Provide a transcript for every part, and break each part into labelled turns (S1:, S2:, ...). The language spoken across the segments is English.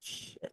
S1: Shit.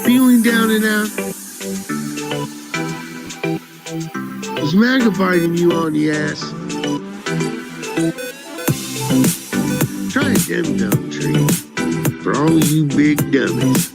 S2: Feeling down and out? Is MAGA biting you on the ass? Try a dum-dum tree for all you big dummies.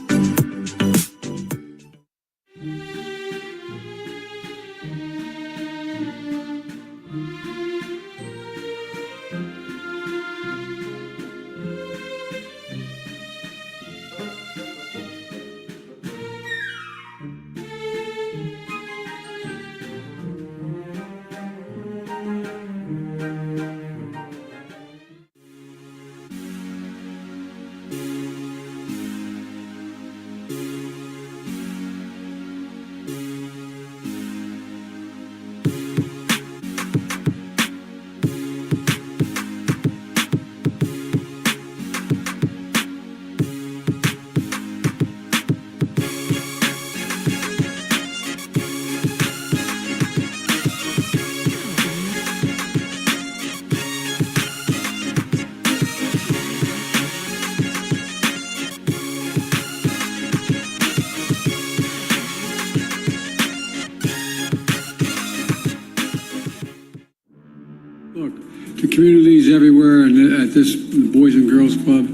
S3: Look, the communities everywhere and at this Boys and Girls Club.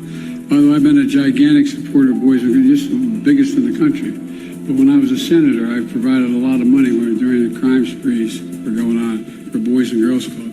S3: By the way, I've been a gigantic supporter of Boys and Girls, just the biggest in the country. But when I was a senator, I provided a lot of money during the crime sprees were going on for Boys and Girls Clubs.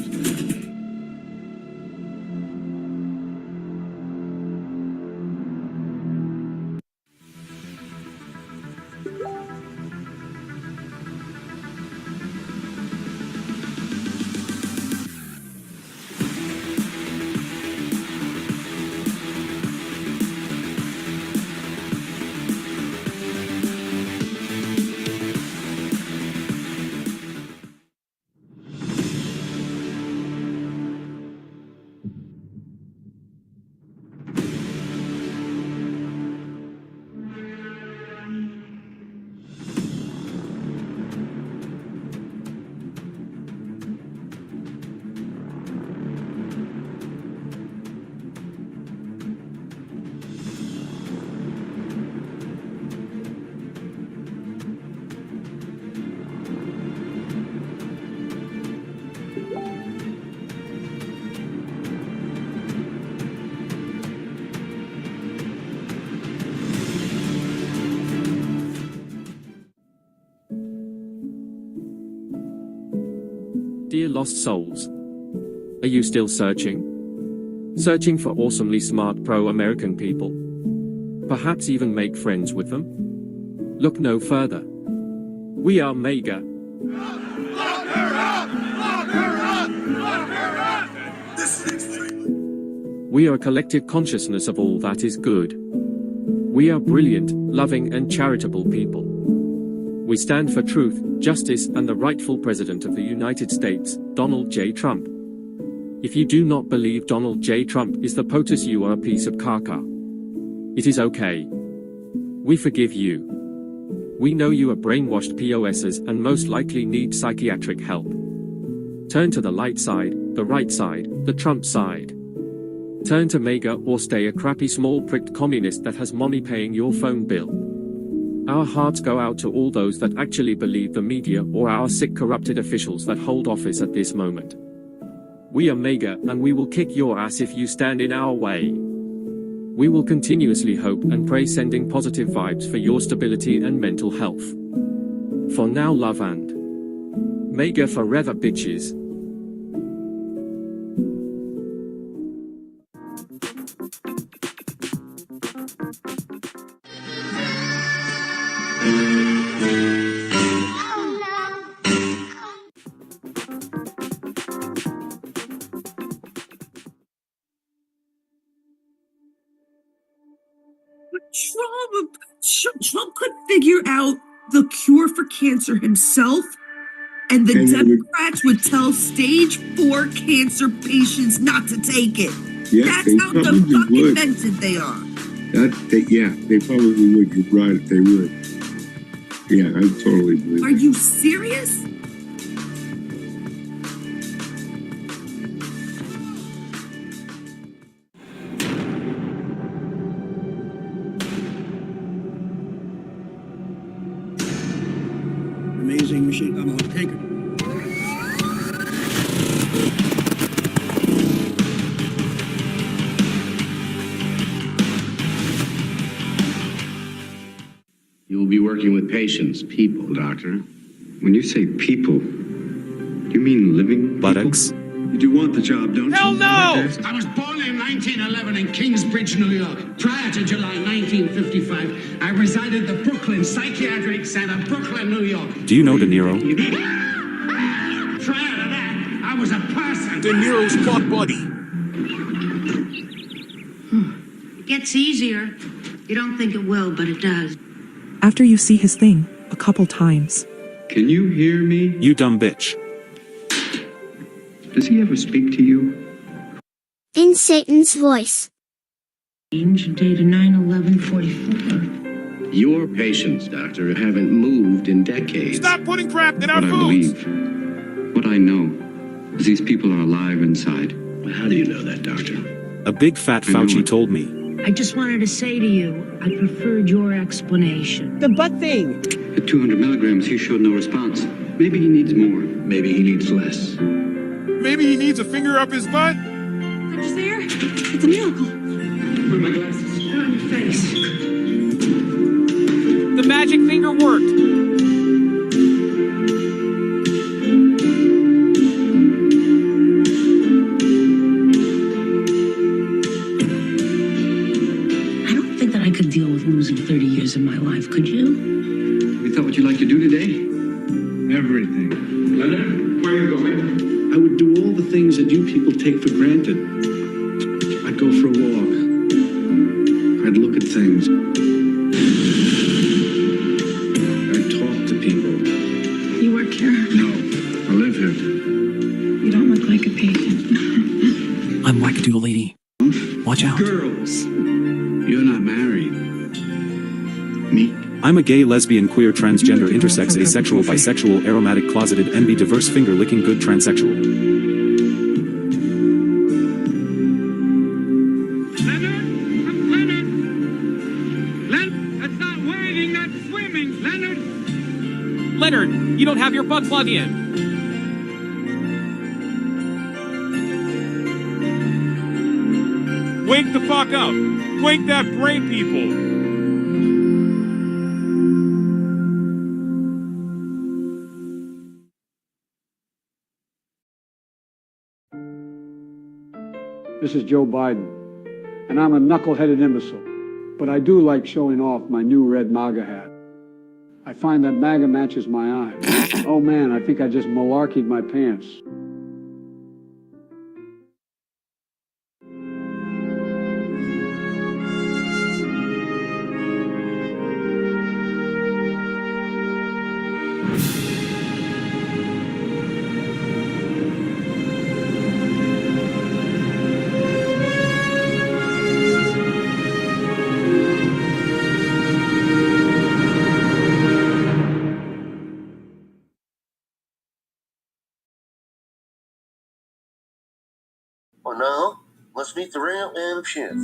S4: Dear lost souls. Are you still searching? Searching for awesomely smart pro-American people? Perhaps even make friends with them? Look no further. We are MAGA.
S5: Lock her up! Lock her up! Lock her up! This is extremely...
S4: We are a collective consciousness of all that is good. We are brilliant, loving and charitable people. We stand for truth, justice and the rightful President of the United States, Donald J. Trump. If you do not believe Donald J. Trump is the POTUS, you are a piece of caca. It is okay. We forgive you. We know you are brainwashed POSs and most likely need psychiatric help. Turn to the light side, the right side, the Trump side. Turn to MAGA or stay a crappy small pricked communist that has mommy paying your phone bill. Our hearts go out to all those that actually believe the media or our sick corrupted officials that hold office at this moment. We are MAGA and we will kick your ass if you stand in our way. We will continuously hope and pray, sending positive vibes for your stability and mental health. For now, love and MAGA forever, bitches.
S1: Trump could figure out the cure for cancer himself, and the
S2: And
S1: Democrats would tell stage 4 cancer patients not to take it.
S2: Yeah,
S1: That's
S2: they
S1: how
S2: probably
S1: fucking
S2: would.
S1: demented they are.
S2: They probably would. You're right if they would. Yeah, I totally believe.
S1: Are you serious?
S6: Amazing machine. I'm gonna take it.
S7: You will be working with patients, people, doctor.
S8: When you say people, do you mean living
S4: Buttocks.
S6: You do want the job, don't you?
S5: Hell no!
S7: I was born in 1911 in Kingsbridge, New York. Prior to July 1955, I resided at the Brooklyn Psychiatric Center, Brooklyn, New York.
S9: Do you know De Niro?
S7: Prior to that, I was a person.
S5: De Niro's fuck buddy.
S10: It gets easier. You don't think it will, but it does.
S11: After you see his thing a couple times.
S8: Can you hear me?
S9: You dumb bitch.
S8: Does he ever speak to you?
S12: In Satan's voice.
S10: Change dated 9/11/44.
S7: Your patients, doctor, haven't moved in decades.
S5: Stop putting crap in our
S8: What I
S5: foods.
S8: believe, what I know, is these people are alive inside.
S7: How do you know that, doctor?
S9: A big fat
S8: I know
S9: Fauci
S8: it.
S9: told me.
S10: I just wanted to say to you, I preferred your explanation.
S1: The butt thing.
S8: At 200 milligrams, he showed no response. Maybe he needs more.
S7: Maybe he needs less.
S5: Maybe he needs a finger up his butt.
S10: Did you see her? It's a miracle.
S7: Where are my glasses?
S10: They're on your face.
S4: The magic finger worked.
S10: I don't think that I could deal with losing 30 years of my life, could you?
S8: We thought what you'd like to do today?
S6: Everything.
S7: Leonard, where are you going?
S6: I would do all the things that you people take for granted. I'd go for a walk. I'd look at things. I'd talk to people.
S10: You work here?
S6: No, I live here.
S10: You don't look like a patient.
S9: I'm wackadoodle lady. Watch out.
S6: Girls, you're not married. Me?
S9: I'm a gay, lesbian, queer, transgender, intersex, asexual, bisexual, aromatic, closeted, NB, diverse, finger-licking, good, transsexual.
S5: Leonard? Leonard, that's not wading, that's swimming. Leonard!
S4: Leonard, you don't have your butt plug in.
S5: Wake the fuck up. Wake that brain, people.
S3: This is Joe Biden, and I'm a knuckle-headed imbecile, but I do like showing off my new red MAGA hat. I find that MAGA matches my eyes. Oh man, I think I just malarkeyed my pants.
S2: Well, no. Let's meet the real M. Schiff.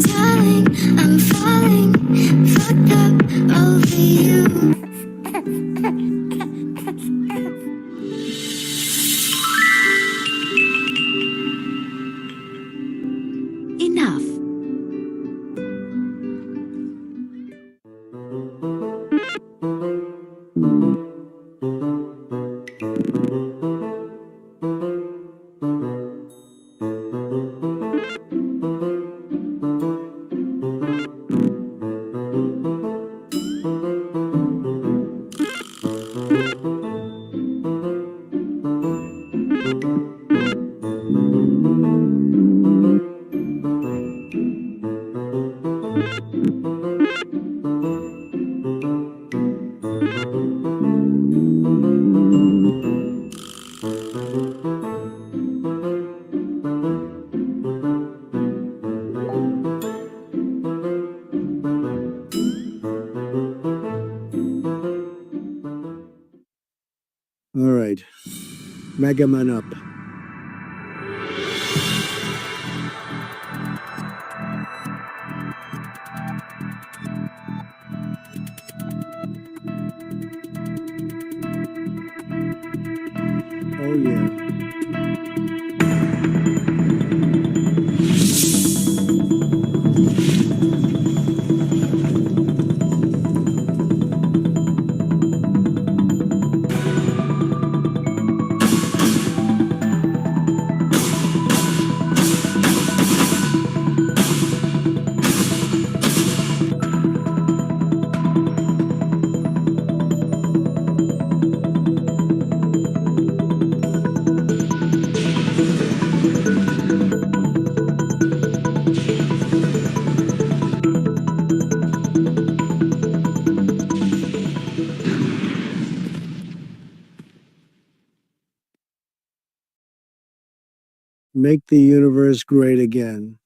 S12: Darling, I'm falling, fucked up over you.
S13: Enough.
S14: All right. Mega Man up. Oh yeah. Make the universe great again.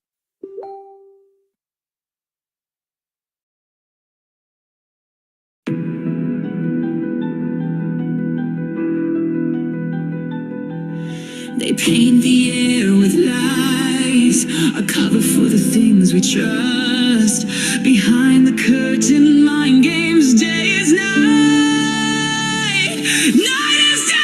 S15: They paint the air with lies, a cover for the things we trust. Behind the curtain, mind games, day is night, night is day.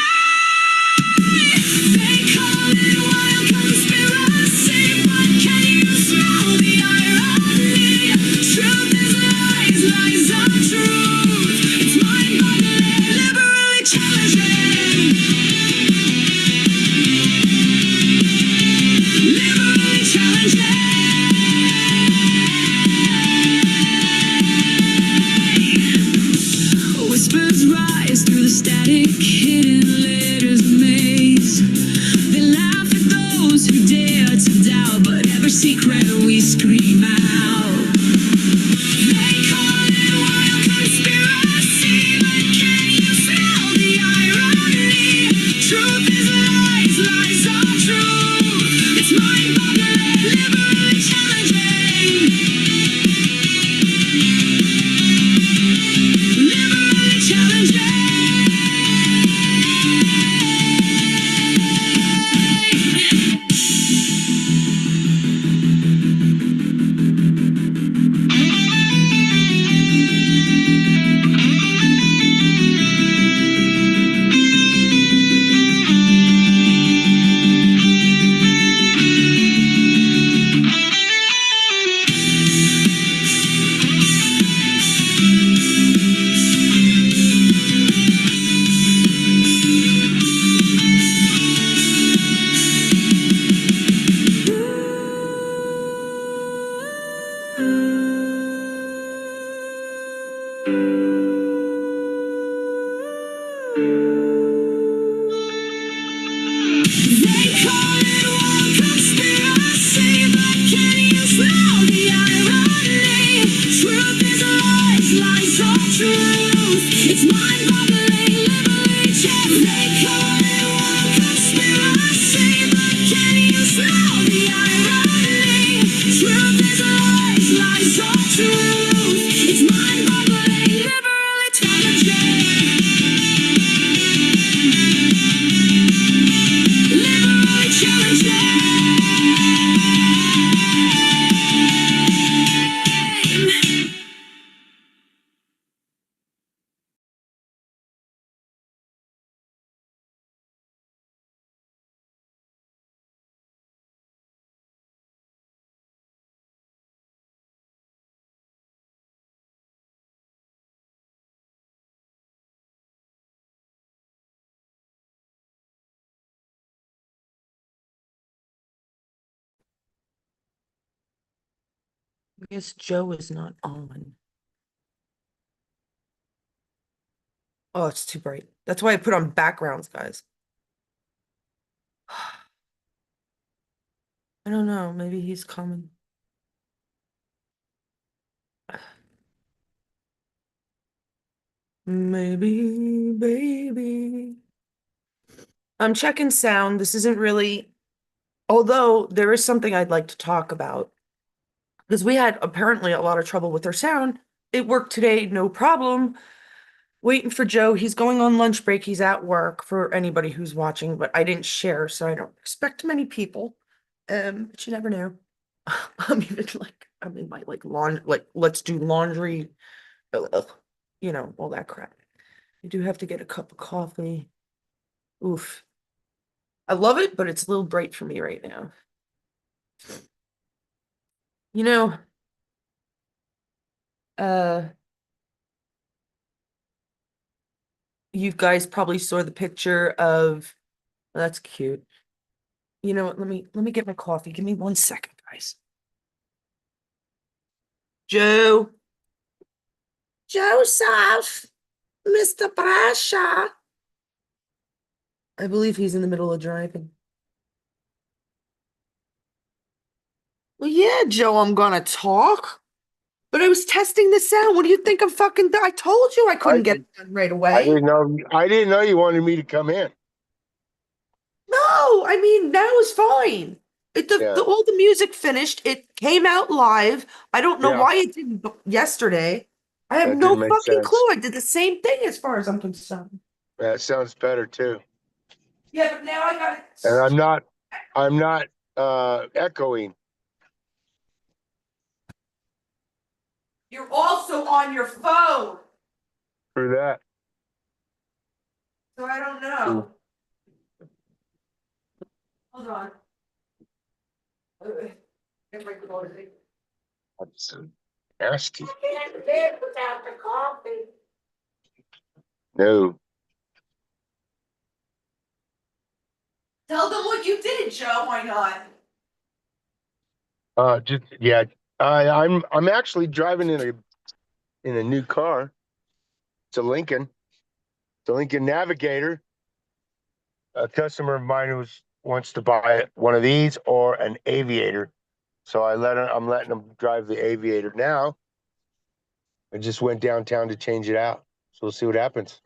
S15: They call it wild conspiracy, but can you smell the irony? Truth is lies, lies are truth. It's mind-boggling, liberally challenging. Liberally challenging. Whispers rise through the static, hidden letters maze. They laugh at those who dare to doubt, but every secret we scream out. They call it wild conspiracy, but can you smell the irony? Truth is lies, lies are truth. It's mind-boggling, liberally challenging. Liberally challenging.
S16: guess Joe is not on. Oh, it's too bright. That's why I put on backgrounds, guys. I don't know. Maybe he's coming. Maybe, baby. I'm checking sound. This isn't really, although there is something I'd like to talk about. Because we had apparently a lot of trouble with our sound. It worked today, no problem. Waiting for Joe. He's going on lunch break. He's at work for anybody who's watching, but I didn't share, so I don't expect many people. But you never know. I'm even like, I'm in my like laundry, like let's do laundry, all that crap. You do have to get a cup of coffee. Oof. I love it, but it's a little bright for me right now. You know, you guys probably saw the picture of, oh, that's cute. You know what? Let me get my coffee. Give me 1 second, guys. Joe. Joseph. Mr. Brasha. I believe he's in the middle of driving. Well, yeah, Joe, I'm gonna talk. But I was testing this out. What do you think I'm fucking I told you I couldn't get it done right away.
S2: I didn't know you wanted me to come in.
S16: No, I mean, that was fine. All the music finished. It came out live. I don't know why it didn't yesterday. I have no fucking clue. I did the same thing as far as I'm concerned.
S2: That sounds better too.
S16: Yeah, but now I got it.
S2: And I'm not echoing.
S16: You're also on your phone.
S2: Through that.
S16: So I don't know. Hold on.
S2: That's so nasty.
S16: I can't live without the coffee.
S2: No.
S16: Tell them what you did, Joe. Why not?
S2: I'm actually driving in a new car. It's a Lincoln. It's a Lincoln Navigator. A customer of mine who wants to buy one of these or an Aviator. So I'm letting him drive the Aviator now. I just went downtown to change it out. So we'll see what happens.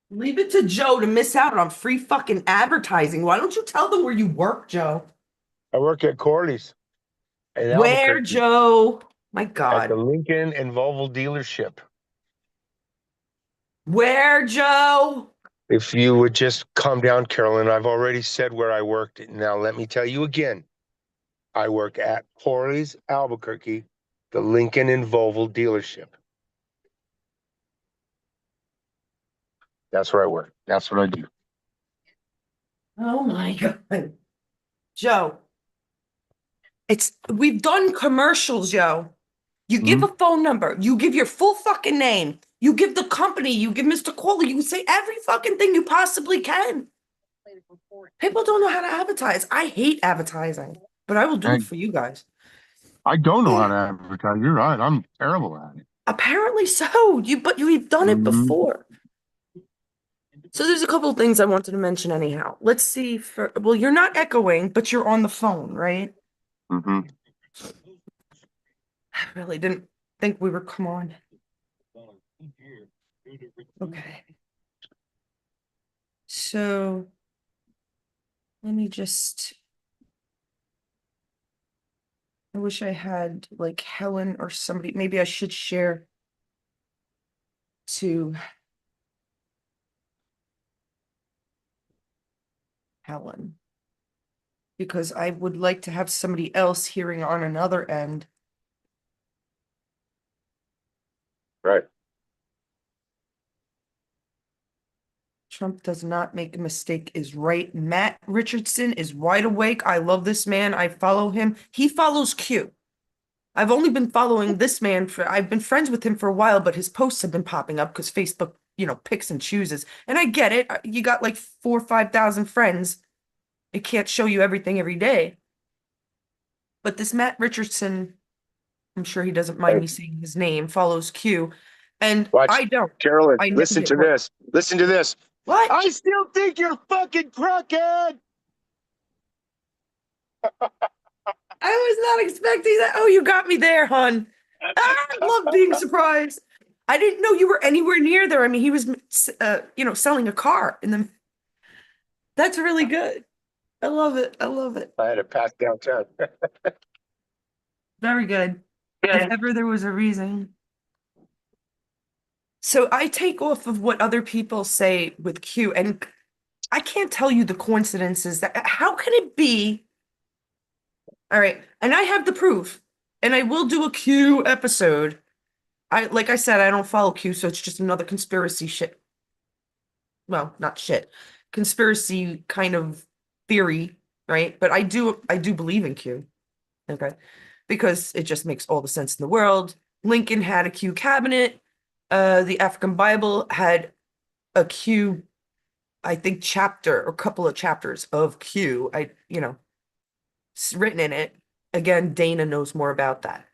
S16: Leave it to Joe to miss out on free fucking advertising. Why don't you tell them where you work, Joe?
S2: I work at Corley's.
S16: Where, Joe? My God.
S2: At the Lincoln and Volvo dealership.
S16: Where, Joe?
S2: If you would just calm down, Carolyn. I've already said where I worked. Now let me tell you again. I work at Corley's Albuquerque, the Lincoln and Volvo dealership. That's where I work. That's what I do.
S16: Oh my God. Joe. We've done commercials, Joe. You give a phone number, you give your full fucking name, you give the company, you give Mr. Corley, you say every fucking thing you possibly can. People don't know how to advertise. I hate advertising, but I will do it for you guys.
S2: I don't know how to advertise. You're right. I'm terrible at it.
S16: Apparently so. But you've done it before. So there's a couple of things I wanted to mention anyhow. Let's see. Well, you're not echoing, but you're on the phone, right?
S2: Mm-hmm.
S16: I really didn't think we were. Come on. Okay. So let me just. I wish I had like Helen or somebody. Maybe I should share to Helen. Because I would like to have somebody else hearing on another end.
S2: Right.
S16: Trump does not make a mistake is right. Matt Richardson is wide awake. I love this man. I follow him. He follows Q. I've only been following this man I've been friends with him for a while, but his posts have been popping up because Facebook, picks and chooses. And I get it. You got like 4,000 or 5,000 friends. It can't show you everything every day. But this Matt Richardson I'm sure he doesn't mind me saying his name, follows Q. And
S2: Watch,
S16: I don't.
S2: Carolyn,
S16: I never
S2: listen
S16: get
S2: to
S16: hurt.
S2: this. Listen to this.
S16: What?
S2: I still think you're fucking crackhead.
S16: I was not expecting that. Oh, you got me there, hon. I love being surprised. I didn't know you were anywhere near there. I mean, he was, selling a car in the. That's really good. I love it. I love it.
S2: I had to pass downtown.
S16: Very good. If ever there was a reason. So I take off of what other people say with Q, and I can't tell you the coincidences that how can it be? All right, and I have the proof, and I will do a Q episode. Like I said, I don't follow Q, so it's just another conspiracy shit. Well, not shit. Conspiracy kind of theory, right? But I do believe in Q. Okay. Because it just makes all the sense in the world. Lincoln had a Q cabinet. The African Bible had a Q, I think, chapter or couple of chapters of Q. It's written in it. Again, Dana knows more about that.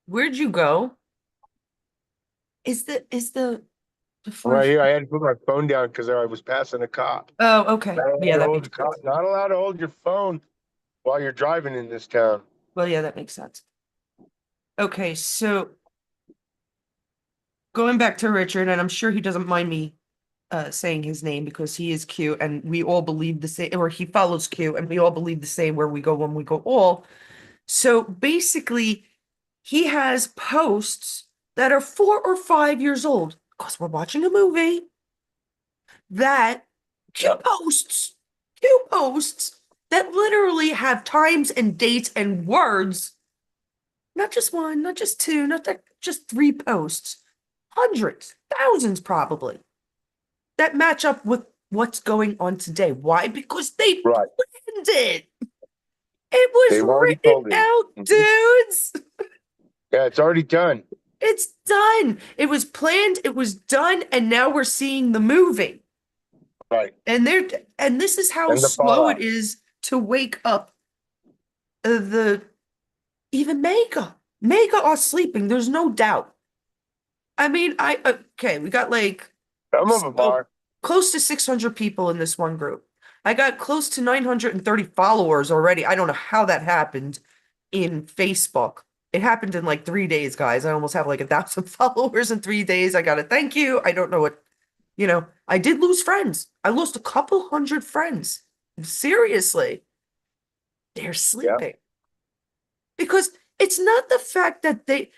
S16: Where'd you go? Is the
S2: Right
S16: first?
S2: here, I had to put my phone down because I was passing a cop.
S16: Oh, okay.
S2: Not allowed
S16: Yeah,
S2: to
S16: that
S2: hold
S16: makes
S2: the car-
S16: sense.
S2: Not allowed to hold your phone while you're driving in this town.
S16: Well, yeah, that makes sense. Okay, so going back to Richard, and I'm sure he doesn't mind me saying his name because he is Q and we all believe the same, or he follows Q and we all believe the same where we go when we go all. So basically, he has posts that are 4 or 5 years old because we're watching a movie that Q posts that literally have times and dates and words, not just one, not just two, not that just three posts, hundreds, thousands probably that match up with what's going on today. Why? Because they
S2: Right.
S16: planned it. It was
S2: They've already
S16: written
S2: told you.
S16: out,
S2: Mhm.
S16: dudes.
S2: Yeah, it's already done.
S16: It's done. It was planned, it was done, and now we're seeing the movie.
S2: Right.
S16: And this is how
S2: And the
S16: slow it
S2: fallout.
S16: is to wake up the even Mega are sleeping, there's no doubt. I mean, okay, we got like
S2: Some of them are.
S16: close to 600 people in this one group. I got close to 930 followers already. I don't know how that happened in Facebook. It happened in like 3 days, guys. I almost have like 1,000 followers in 3 days. I gotta thank you. I don't know what, I did lose friends. I lost a couple hundred friends. Seriously. They're sleeping. Because it's not the fact that they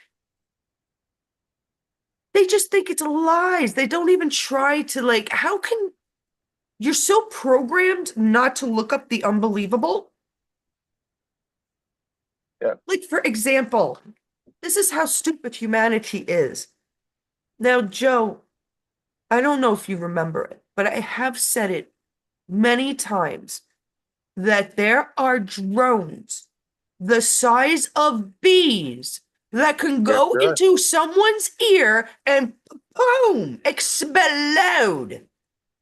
S16: just think it's lies. They don't even try to like, how can you're so programmed not to look up the unbelievable?
S2: Yeah.
S16: Like, for example, this is how stupid humanity is. Now, Joe, I don't know if you remember it, but I have said it many times that there are drones the size of bees that can go
S2: Yes, sir.
S16: into someone's ear and boom, explode.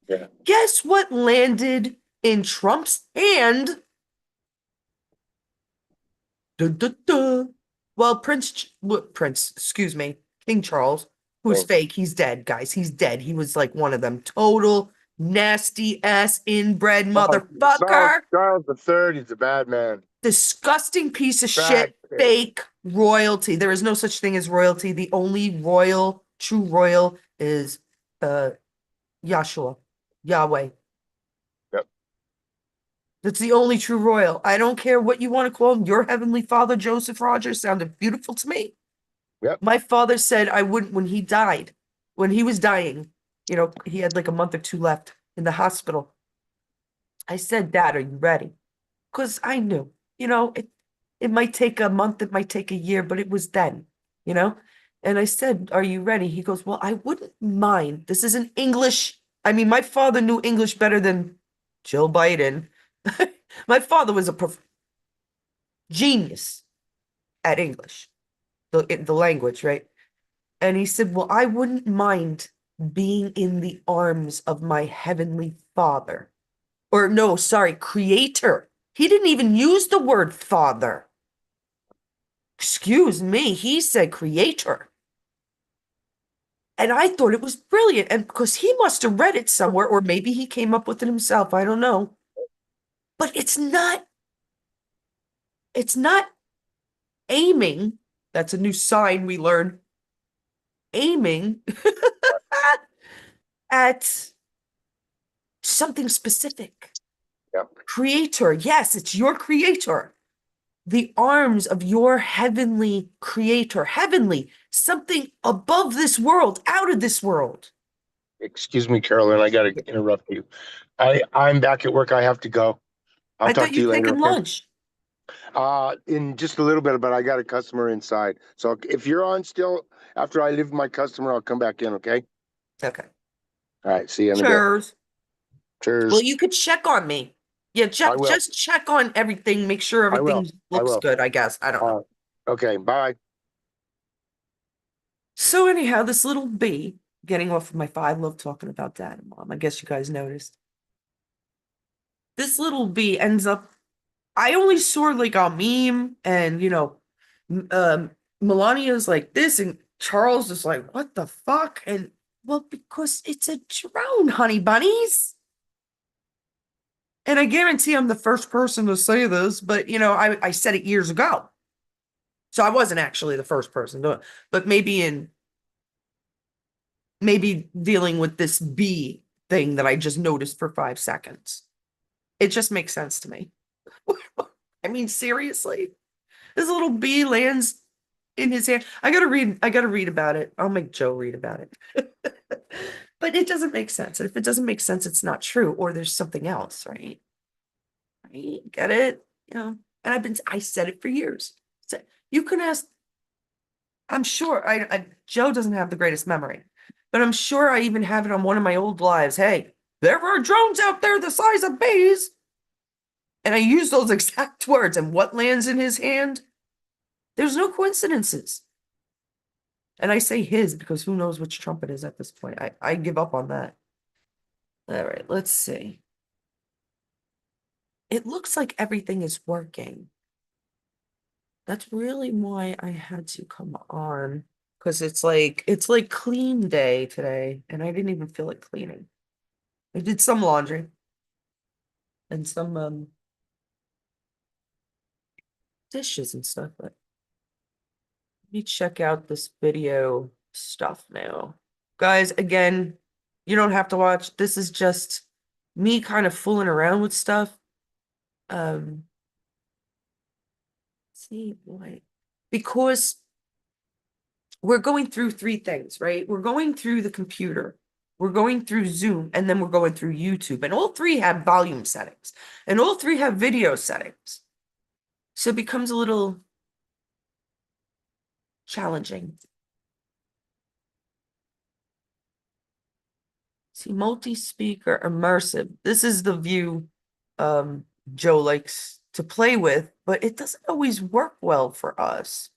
S2: Yeah.
S16: Guess what landed in Trump's hand? Dun, dun, dun. Well, excuse me, King Charles, who's fake, he's dead, guys. He's dead. He was like one of them. Total nasty ass inbred motherfucker.
S2: Charles III, he's a bad man.
S16: Disgusting piece of
S2: Bad
S16: shit.
S2: pig.
S16: Fake royalty. There is no such thing as royalty. The only royal, true royal is Yahshua, Yahweh.
S2: Yep.
S16: That's the only true royal. I don't care what you want to call him. Your heavenly father, Joseph Rogers, sounded beautiful to me.
S2: Yep.
S16: My father said I wouldn't when he died, when he was dying. He had like a month or two left in the hospital. I said, Dad, are you ready? Because I knew, it might take a month, it might take a year, but it was then, And I said, are you ready? He goes, well, I wouldn't mind. This is an English. I mean, my father knew English better than Joe Biden. My father was a genius at English, the language, right? And he said, well, I wouldn't mind being in the arms of my heavenly father. Or no, sorry, creator. He didn't even use the word father. Excuse me, he said creator. And I thought it was brilliant. And because he must have read it somewhere, or maybe he came up with it himself. I don't know. But it's not aiming. That's a new sign we learned. Aiming at something specific.
S2: Yep.
S16: Creator. Yes, it's your creator. The arms of your heavenly creator. Heavenly. Something above this world, out of this world.
S2: Excuse me, Carolyn. I got to interrupt you. I'm back at work. I have to go. I'll
S16: I
S2: talk
S16: thought
S2: to
S16: you
S2: you
S16: were
S2: later.
S16: taking
S2: Okay?
S16: lunch.
S2: In just a little bit, but I got a customer inside. So if you're on still after I leave my customer, I'll come back in. Okay.
S16: Okay.
S2: All right. See you in a bit.
S16: Cheers.
S2: Cheers.
S16: Well, you could check on me. Yeah,
S2: I will.
S16: just check on everything. Make sure
S2: I will.
S16: everything
S2: I
S16: looks
S2: will.
S16: good, I guess. I don't know.
S2: Okay. Bye.
S16: So anyhow, this little bee, getting off of my I love talking about dad and mom. I guess you guys noticed. This little bee ends up, I only saw like a meme and, Melania's like this and Charles is like, what the fuck? And well, because it's a drone, honey bunnies. And I guarantee I'm the first person to say this, but I said it years ago. So I wasn't actually the first person to do it, but maybe dealing with this bee thing that I just noticed for 5 seconds. It just makes sense to me. I mean, seriously, this little bee lands in his hand. I gotta read about it. I'll make Joe read about it. But it doesn't make sense. And if it doesn't make sense, it's not true, or there's something else, right? Right? Get it? And I said it for years. So you can ask, I'm sure Joe doesn't have the greatest memory, but I'm sure I even have it on one of my old lives. Hey, there are drones out there the size of bees. And I use those exact words. And what lands in his hand? There's no coincidences. And I say his because who knows which Trump it is at this point. I give up on that. All right, let's see. It looks like everything is working. That's really why I had to come on. Because it's like clean day today. And I didn't even feel like cleaning. I did some laundry. And some dishes and stuff, but let me check out this video stuff now. Guys, again, you don't have to watch. This is just me kind of fooling around with stuff. See, why? Because we're going through 3 things, right? We're going through the computer, we're going through Zoom, and then we're going through YouTube. And all 3 have volume settings, and all 3 have video settings. So it becomes a little challenging. See, multi-speaker immersive. This is the view Joe likes to play with, but it doesn't always work well for us.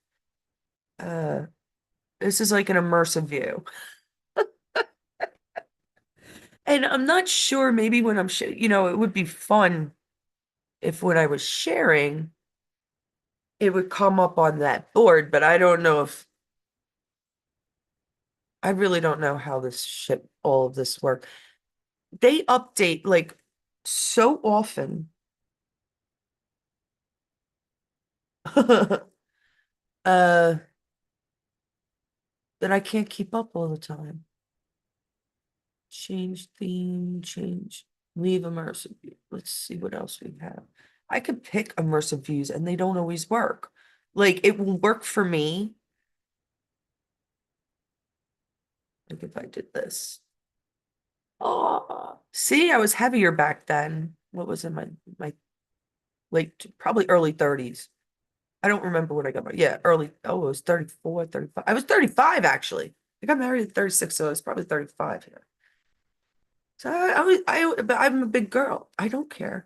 S16: This is like an immersive view. And I'm not sure, maybe when I'm, it would be fun if when I was sharing, it would come up on that board, but I don't know if, I really don't know how all of this work. They update like so often. That I can't keep up all the time. Change theme, leave immersive view. Let's see what else we have. I could pick immersive views and they don't always work. Like it will work for me. Like if I did this. Oh, see, I was heavier back then. What was in my late, probably early 30s. I don't remember what I got. Early. Oh, it was 34, 35. I was 35 actually. I got married at 36, so I was probably 35 here. So but I'm a big girl. I don't care.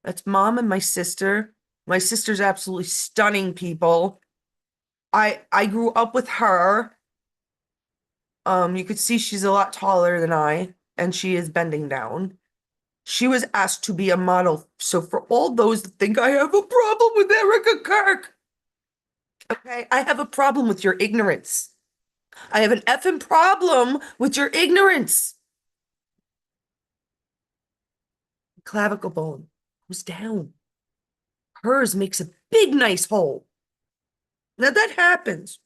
S16: That's mom and my sister. My sister's absolutely stunning people. I grew up with her. You could see she's a lot taller than I, and she is bending down. She was asked to be a model. So for all those that think I have a problem with Erica Kirk, Okay, I have a problem with your ignorance. I have an effing problem with your ignorance. Clavicle bone goes down. Hers makes a big, nice hole. Now that happens.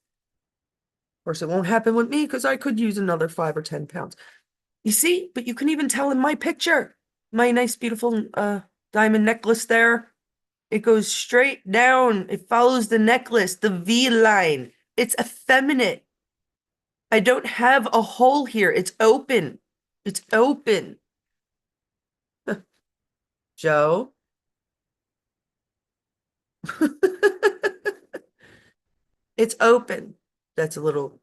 S16: Of course, it won't happen with me because I could use another 5 or 10 pounds. You see, but you can even tell in my picture, my nice, beautiful diamond necklace there. It goes straight down. It follows the necklace, the V line. It's effeminate. I don't have a hole here. It's open. It's open. Joe? It's open. That's a little,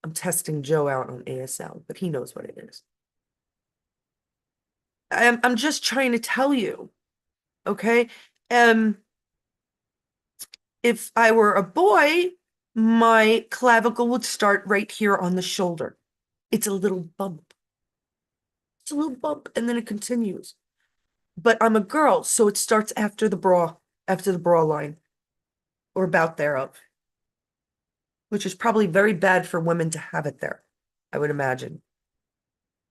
S16: I'm testing Joe out on ASL, but he knows what it is. I'm just trying to tell you, okay? If I were a boy, my clavicle would start right here on the shoulder. It's a little bump. It's a little bump, and then it continues. But I'm a girl, so it starts after the bra line, or about thereof, which is probably very bad for women to have it there, I would imagine.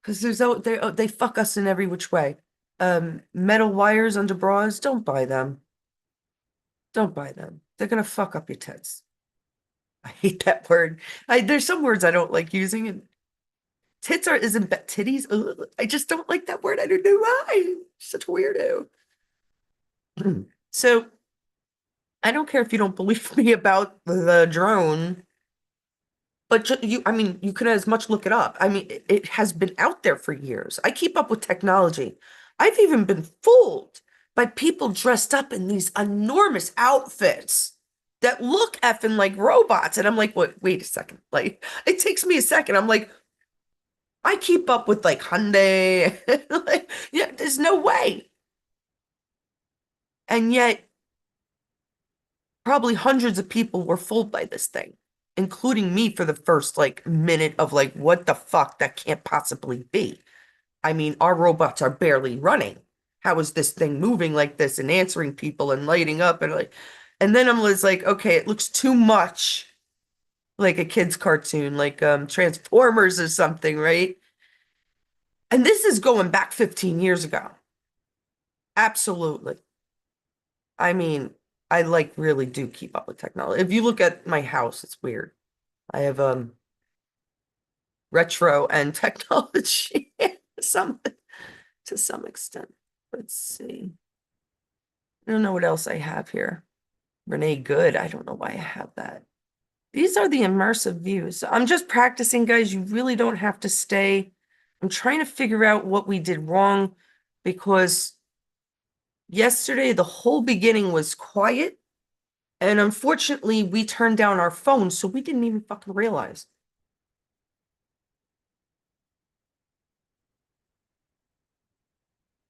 S16: Because they fuck us in every which way. Metal wires under bras, don't buy them. Don't buy them. They're gonna fuck up your tits. I hate that word. There's some words I don't like using, and tits isn't titties. Ugh, I just don't like that word. I don't know why. Such a weirdo. So I don't care if you don't believe me about the drone, but I mean, you can as much look it up. I mean, it has been out there for years. I keep up with technology. I've even been fooled by people dressed up in these enormous outfits that look effing like robots. And I'm like, wait a second. Like, it takes me a second. I'm like, I keep up with like Hyundai. Like, yeah, there's no way. And yet, probably hundreds of people were fooled by this thing, including me for the first like minute of like, what the fuck? That can't possibly be. I mean, our robots are barely running. How is this thing moving like this and answering people and lighting up and like, and then I'm just like, okay, it looks too much like a kid's cartoon, like Transformers or something, right? And this is going back 15 years ago. Absolutely. I mean, I like really do keep up with technology. If you look at my house, it's weird. I have retro and technology some to some extent. Let's see. I don't know what else I have here. Renee Good. I don't know why I have that. These are the immersive views. I'm just practicing, guys. You really don't have to stay. I'm trying to figure out what we did wrong because yesterday the whole beginning was quiet. And unfortunately, we turned down our phones, so we didn't even fucking realize.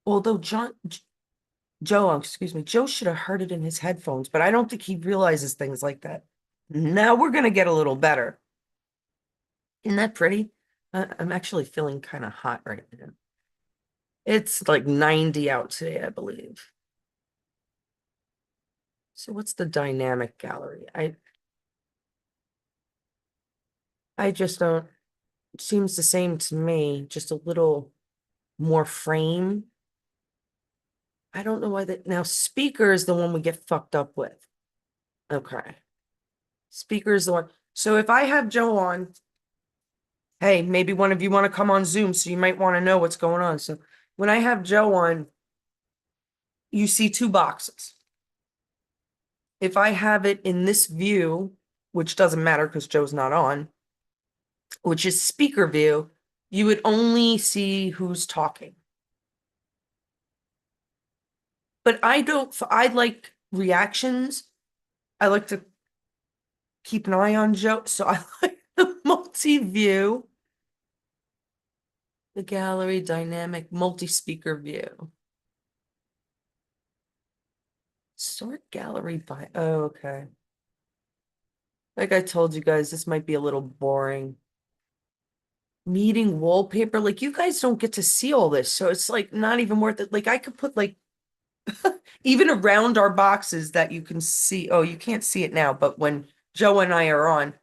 S16: Although Joe, excuse me, Joe should have heard it in his headphones, but I don't think he realizes things like that. Now we're going to get a little better. Isn't that pretty? I'm actually feeling kind of hot right now. It's like 90 out today, I believe. So what's the dynamic gallery? I just don't, it seems the same to me, just a little more frame. I don't know why that, now speaker is the one we get fucked up with. Okay. Speaker is the one. So if I have Joe on, hey, maybe one of you want to come on Zoom, so you might want to know what's going on. So when I have Joe on, you see two boxes. If I have it in this view, which doesn't matter because Joe's not on, which is speaker view, you would only see who's talking. But I like reactions. I like to keep an eye on Joe. So I like the multi-view, the gallery dynamic multi-speaker view. Sort gallery by, oh, okay. Like I told you guys, this might be a little boring. Meeting wallpaper, like you guys don't get to see all this. So it's like not even worth it. Like I could put like even around our boxes that you can see. Oh, you can't see it now, but when Joe and I are on,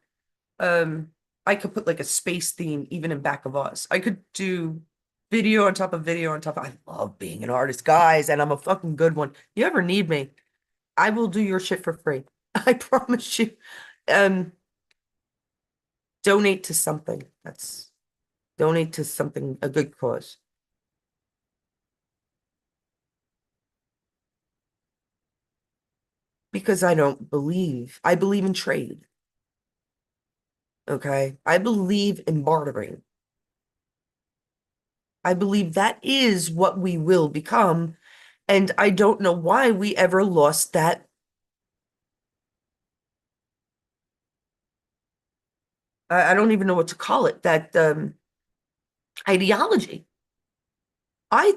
S16: I could put like a space theme even in back of us. I could do video on top of video on top of, I love being an artist, guys, and I'm a fucking good one. You ever need me, I will do your shit for free. I promise you. Um, donate to something. Donate to something, a good cause. Because I believe in trade. Okay. I believe in bartering. I believe that is what we will become. And I don't know why we ever lost that. I don't even know what to call it, that ideology. I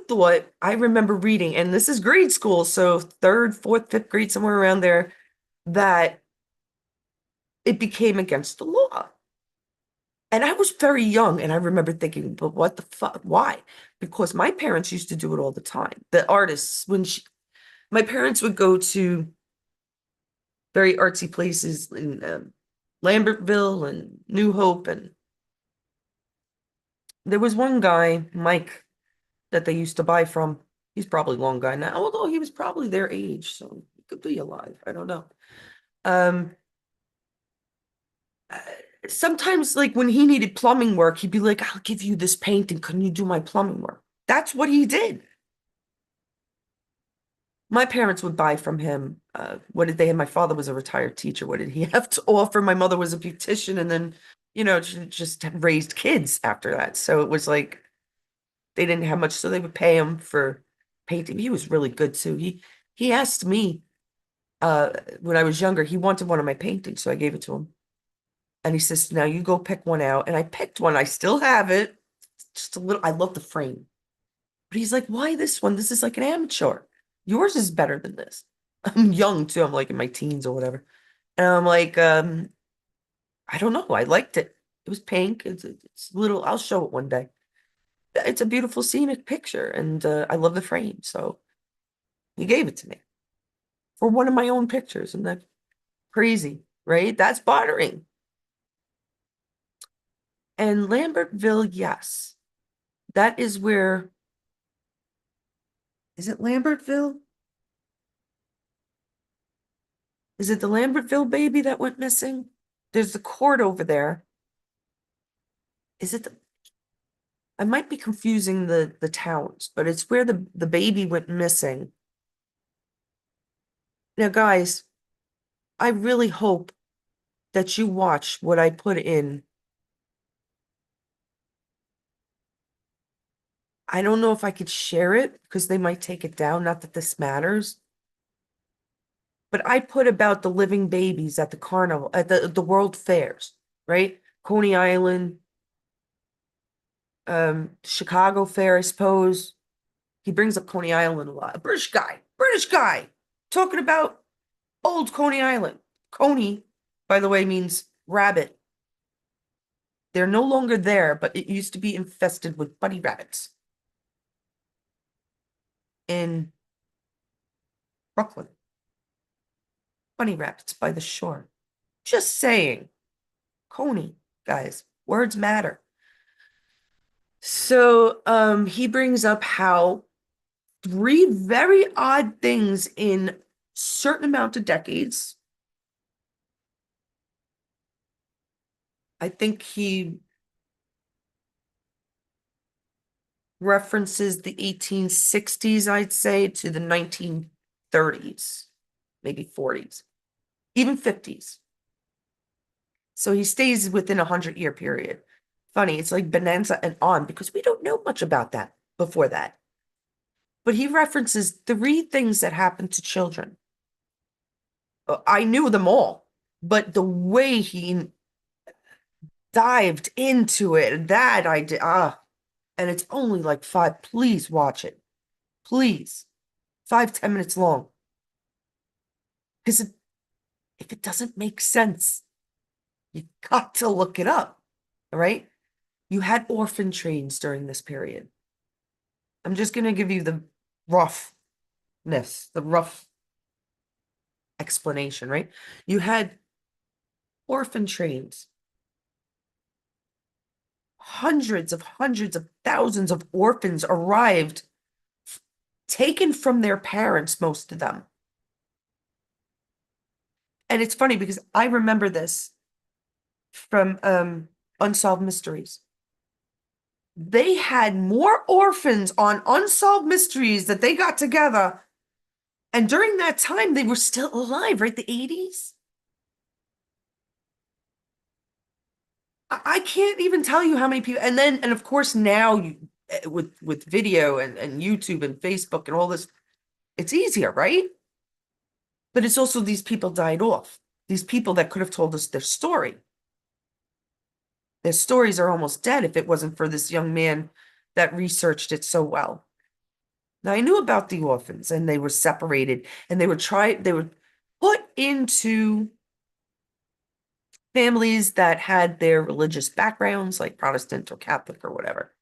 S16: remember reading, and this is grade school, so third, fourth, fifth grade, somewhere around there, that it became against the law. And I was very young, and I remember thinking, but what the fuck? Why? Because my parents used to do it all the time. The artists, my parents would go to very artsy places in Lambertville and New Hope, and there was one guy, Mike, that they used to buy from. He's probably long gone now, although he was probably their age, so he could be alive. I don't know. Sometimes, like when he needed plumbing work, he'd be like, "I'll give you this painting. Can you do my plumbing work?" That's what he did. My parents would buy from him. What did they have? My father was a retired teacher. What did he have to offer? My mother was a beautician, and then, just had raised kids after that. So it was like they didn't have much, so they would pay him for painting. He was really good too. He asked me when I was younger, he wanted one of my paintings, so I gave it to him. And he says, "Now you go pick one out." And I picked one. I still have it. Just a little, I love the frame. But he's like, "Why this one? This is like an amateur. Yours is better than this." I'm young too. I'm like in my teens or whatever. And I'm like, I don't know. I liked it. It was pink. It's little, I'll show it one day. It's a beautiful scenic picture, and I love the frame. So he gave it to me for one of my own pictures. And that's crazy, right? That's bartering. And Lambertville, yes. That is where, is it Lambertville? Is it the Lambertville baby that went missing? There's the court over there. Is it I might be confusing the towns, but it's where the baby went missing. Now, guys, I really hope that you watch what I put in. I don't know if I could share it because they might take it down. Not that this matters. But I put about the living babies at the carnival, at the world fairs, right? Coney Island, Chicago Fair, I suppose. He brings up Coney Island a lot. A British guy, talking about old Coney Island. Coney, by the way, means rabbit. They're no longer there, but it used to be infested with bunny rabbits in Brooklyn. Bunny rabbits by the shore. Just saying. Coney, guys, words matter. So he brings up how three very odd things in certain amount of decades. I think he references the 1860s, I'd say, to the 1930s, maybe 40s, even 50s. So he stays within a 100-year period. Funny, it's like Bonanza and on, because we don't know much about that before that. But he references three things that happened to children. I knew them all, but the way he dived into it, that I did, and it's only like 5. Please watch it. Please. 5-10 minutes long. Because if it doesn't make sense, you got to look it up. All right? You had orphan trains during this period. I'm just going to give you the rough explanation, right? You had orphan trains. Hundreds of thousands of orphans arrived, taken from their parents, most of them. And it's funny because I remember this from Unsolved Mysteries. They had more orphans on Unsolved Mysteries that they got together. And during that time, they were still alive, right? The 80s. I can't even tell you how many people. And then, and of course, now with video and YouTube and Facebook and all this, it's easier, right? But it's also these people died off. These people that could have told us their story. Their stories are almost dead if it wasn't for this young man that researched it so well. Now, I knew about the orphans, and they were separated, and they were put into families that had their religious backgrounds, like Protestant or Catholic or whatever.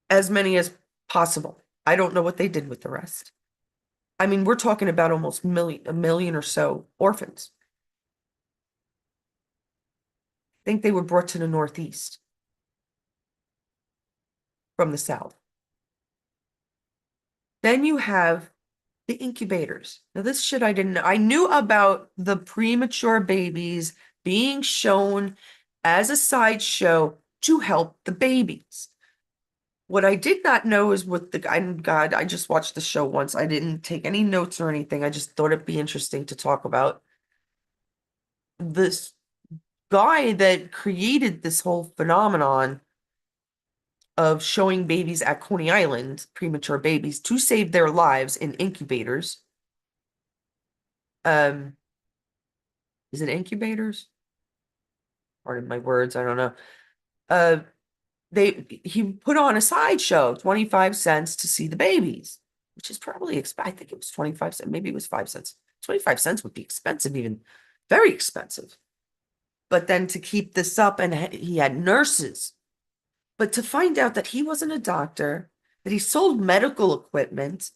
S16: As many as possible. I don't know what they did with the rest. I mean, we're talking about almost a million or so orphans. I think they were brought to the Northeast from the South. Then you have the incubators. Now, this shit I didn't know. I knew about the premature babies being shown as a sideshow to help the babies. What I did not know is what the guy, God, I just watched the show once. I didn't take any notes or anything. I just thought it'd be interesting to talk about. This guy that created this whole phenomenon of showing babies at Coney Island, premature babies, to save their lives in incubators. Is it incubators? Pardon my words, I don't know. He put on a sideshow, 25 cents to see the babies, which is probably I think it was 25 cents, maybe it was 5 cents. 25 cents would be expensive, even very expensive. But then to keep this up, and he had nurses. But to find out that he wasn't a doctor, that he sold medical equipment,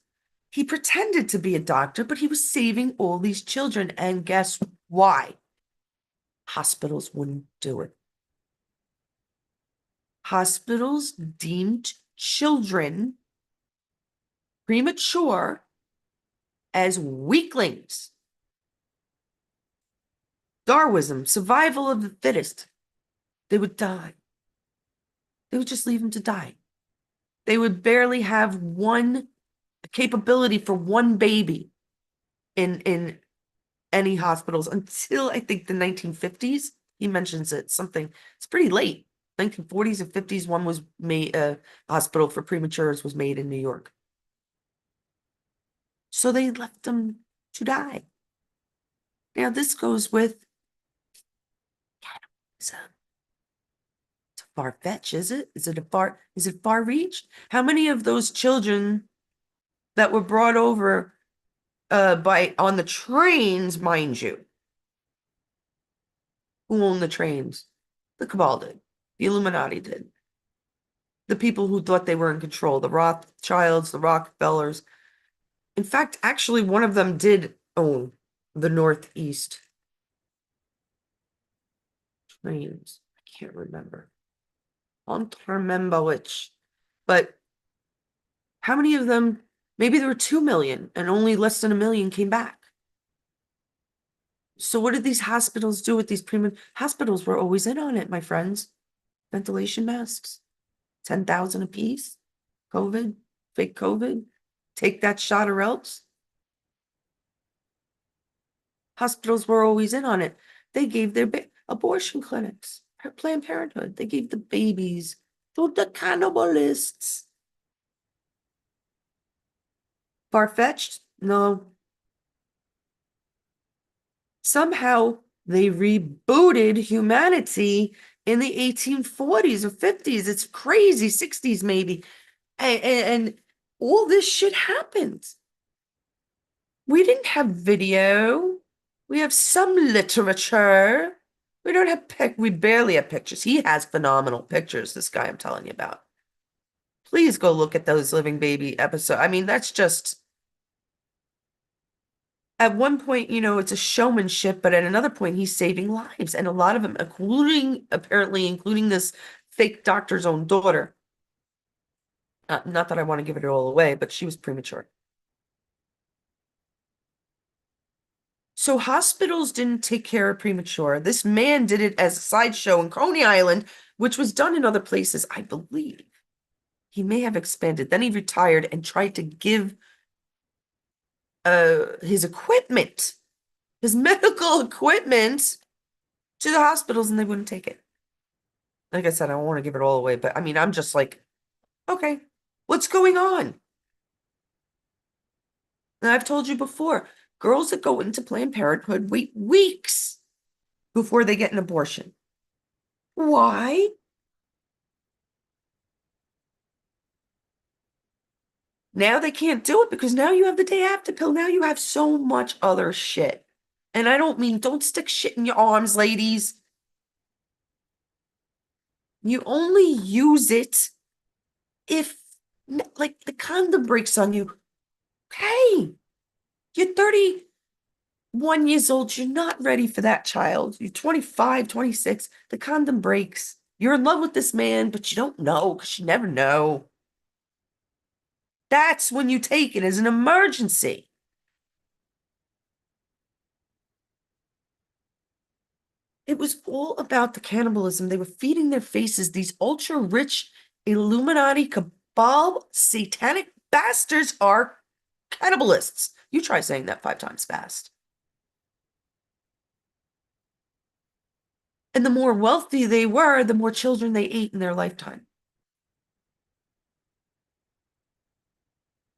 S16: he pretended to be a doctor, but he was saving all these children. And guess why? Hospitals wouldn't do it. Hospitals deemed children premature as weaklings. Darwinism, survival of the fittest. They would die. They would just leave them to die. They would barely have one capability for one baby in any hospitals until I think the 1950s. He mentions it, something, it's pretty late. 1940s and 50s, one was made, a hospital for prematures was made in New York. So they left them to die. Now this goes with cannibalism. It's far-fetched, is it? Is it far-reached? How many of those children that were brought over on the trains, mind you? Who owned the trains? The cabal did. The Illuminati did. The people who thought they were in control, the Rothschilds, the Rockefellers. In fact, actually, one of them did own the Northeast trains. I can't remember. I don't remember which. But how many of them? Maybe there were 2 million and only less than 1 million came back. So what did these hospitals do with these hospitals were always in on it, my friends. Ventilation masks, 10,000 a piece. COVID, fake COVID, take that shot or else. Hospitals were always in on it. They gave their abortion clinics, Planned Parenthood. They gave the babies to the cannibalists. Far-fetched? No. Somehow they rebooted humanity in the 1840s or 50s. It's crazy, 60s maybe. And all this shit happened. We didn't have video. We have some literature. We don't have we barely have pictures. He has phenomenal pictures, this guy I'm telling you about. Please go look at those Living Baby episodes. I mean, that's just at one point, it's a showmanship, but at another point, he's saving lives. And a lot of them, including this fake doctor's own daughter. Not that I want to give it all away, but she was premature. So hospitals didn't take care of premature. This man did it as a sideshow in Coney Island, which was done in other places, I believe. He may have expanded. Then he retired and tried to give his equipment, his medical equipment, to the hospitals, and they wouldn't take it. Like I said, I don't want to give it all away, but I mean, I'm just like, okay, what's going on? And I've told you before, girls that go into Planned Parenthood wait weeks before they get an abortion. Why? Now they can't do it because now you have the day after pill. Now you have so much other shit. And I don't mean, don't stick shit in your arms, ladies. You only use it if, like, the condom breaks on you. Okay, you're 31 years old. You're not ready for that child. You're 25, 26. The condom breaks. You're in love with this man, but you don't know because you never know. That's when you take it as an emergency. It was all about the cannibalism. They were feeding their faces. These ultra-rich Illuminati cabal satanic bastards are cannibalists. You try saying that 5 times fast. And the more wealthy they were, the more children they ate in their lifetime.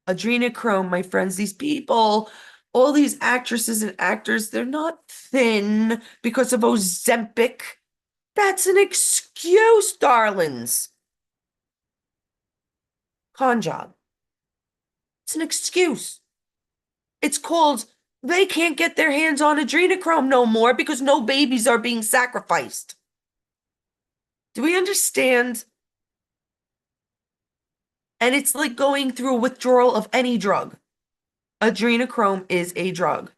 S16: Adrenochrome, my friends, these people, all these actresses and actors, they're not thin because of Ozempic. That's an excuse, darlings. Con job. It's an excuse. It's called, they can't get their hands on adrenochrome no more because no babies are being sacrificed. Do we understand? And it's like going through a withdrawal of any drug. Adrenochrome is a drug.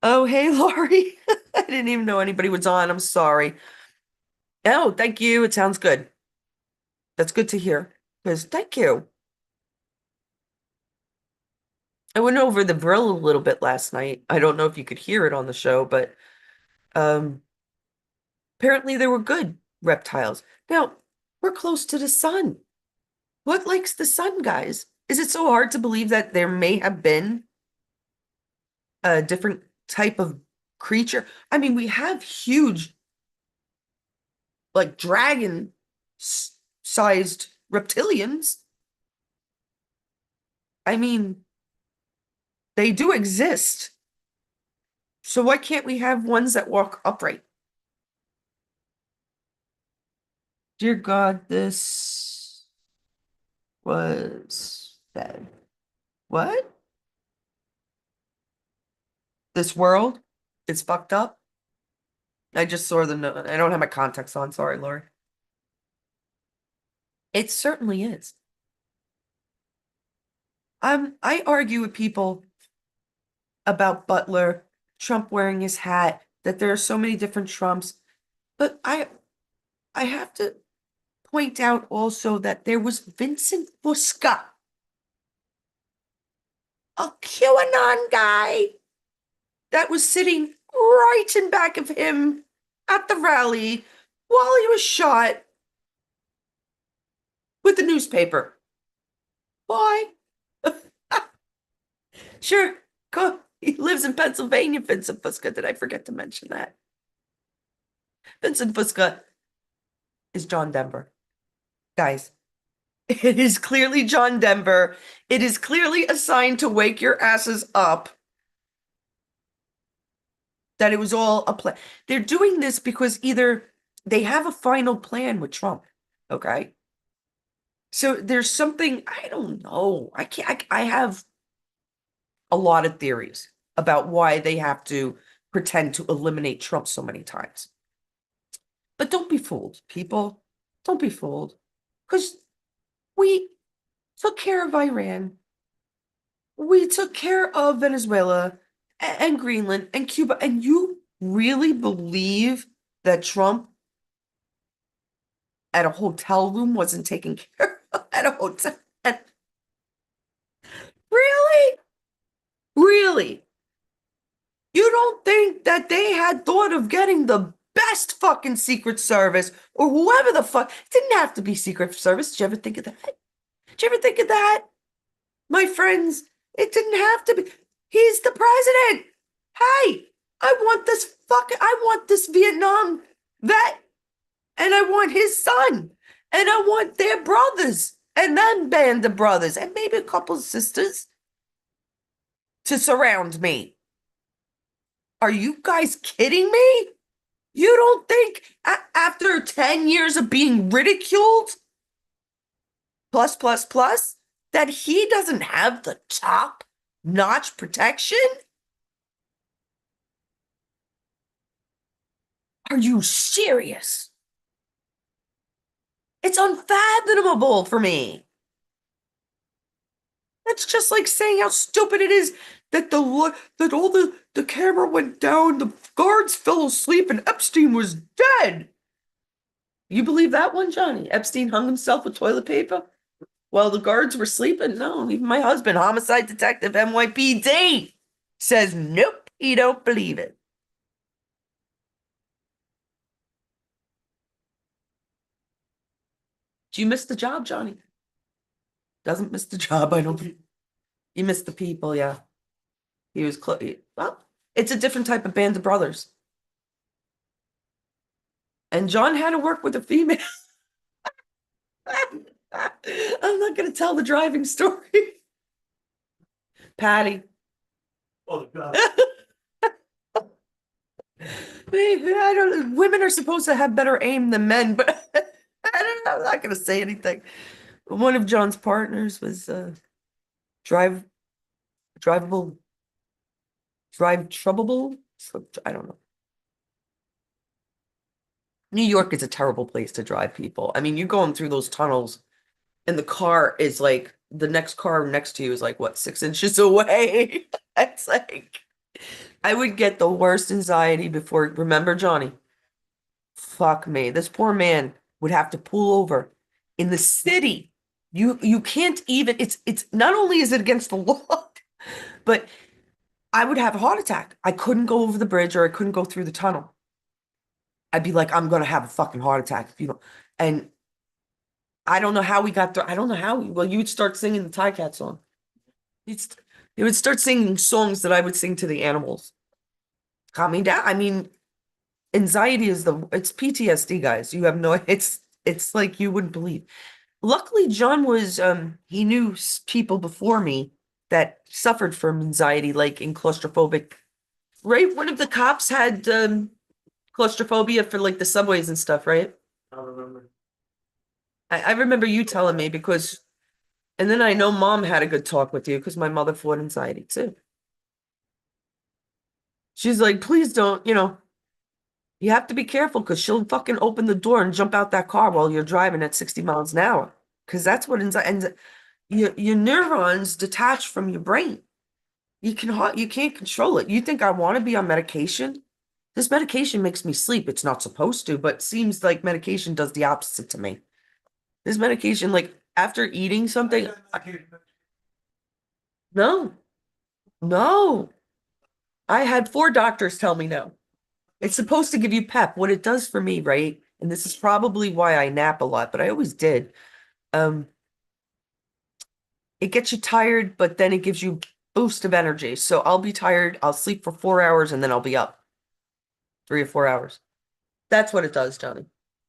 S16: Oh, hey, Laurie. I didn't even know anybody was on. I'm sorry. Oh, thank you. It sounds good. That's good to hear. Because thank you. I went over the Brill a little bit last night. I don't know if you could hear it on the show, but apparently they were good reptiles. Now, we're close to the sun. What likes the sun, guys? Is it so hard to believe that there may have been a different type of creature? I mean, we have huge, like dragon-sized reptilians. I mean, they do exist. So why can't we have ones that walk upright? Dear God, this was said. What? This world is fucked up? I just saw the note. I don't have my contacts on. Sorry, Lori. It certainly is. I argue with people about Butler, Trump wearing his hat, that there are so many different Trumps. But I have to point out also that there was Vincent Fusca, a QAnon guy that was sitting right in back of him at the rally while he was shot with the newspaper. Why? Sure, go. He lives in Pennsylvania, Vincent Fusca. Did I forget to mention that? Vincent Fusca is John Denver. Guys, it is clearly John Denver. It is clearly a sign to wake your asses up that it was all a plan. They're doing this because either they have a final plan with Trump, okay? So there's something, I don't know. I have a lot of theories about why they have to pretend to eliminate Trump so many times. But don't be fooled, people. Don't be fooled. Because we took care of Iran. We took care of Venezuela and Greenland and Cuba. And you really believe that Trump at a hotel room wasn't taken care of at a hotel? Really? Really? You don't think that they had thought of getting the best fucking Secret Service or whoever the fuck? It didn't have to be Secret Service. Did you ever think of that? Did you ever think of that? My friends, it didn't have to be. He's the president. Hey, I want this Vietnam vet, and I want his son, and I want their brothers, and then band of brothers, and maybe a couple of sisters to surround me. Are you guys kidding me? You don't think after 10 years of being ridiculed, plus, that he doesn't have the top-notch protection? Are you serious? It's unfathomable for me. That's just like saying how stupid it is that all the camera went down, the guards fell asleep, and Epstein was dead. You believe that one, Johnny? Epstein hung himself with toilet paper while the guards were sleeping? No, even my husband, homicide detective NYPD, says nope, he don't believe it. Do you miss the job, Johnny? Doesn't miss the job, I don't. You miss the people, yeah. He was close. Well, it's a different type of band of brothers. And John had to work with a female. I'm not going to tell the driving story. Patty.
S5: Oh, God.
S16: I don't. Women are supposed to have better aim than men, but I don't know. I'm not going to say anything. One of John's partners was drive troubleable. So, I don't know. New York is a terrible place to drive, people. I mean, you're going through those tunnels, and the car is like the next car next to you is like what, 6 inches away. It's like I would get the worst anxiety before. Remember, Johnny? Fuck me. This poor man would have to pull over in the city. You can't even. It's not only is it against the law, but I would have a heart attack. I couldn't go over the bridge or I couldn't go through the tunnel. I'd be like, I'm gonna have a fucking heart attack, you know. And I don't know how we got through. I don't know how. Well, you would start singing the Tie Cat song. You would start singing songs that I would sing to the animals. Calm me down. I mean, anxiety is it's PTSD, guys. You have no. It's like you wouldn't believe. Luckily, John was he knew people before me that suffered from anxiety, like in claustrophobic. Right, one of the cops had claustrophobia for like the subways and stuff, right?
S5: I don't remember.
S16: I remember you telling me because, and then I know Mom had a good talk with you because my mother fought anxiety too. She's like, please don't, you have to be careful because she'll fucking open the door and jump out that car while you're driving at 60 miles an hour. Because that's what anxiety, your neurons detach from your brain. You can't control it. You think I want to be on medication? This medication makes me sleep. It's not supposed to, but seems like medication does the opposite to me. This medication, like after eating something, no. I had 4 doctors tell me no. It's supposed to give you pep. What it does for me, right? And this is probably why I nap a lot, but I always did. It gets you tired, but then it gives you boost of energy. So I'll be tired. I'll sleep for 4 hours and then I'll be up 3 or 4 hours. That's what it does, Johnny.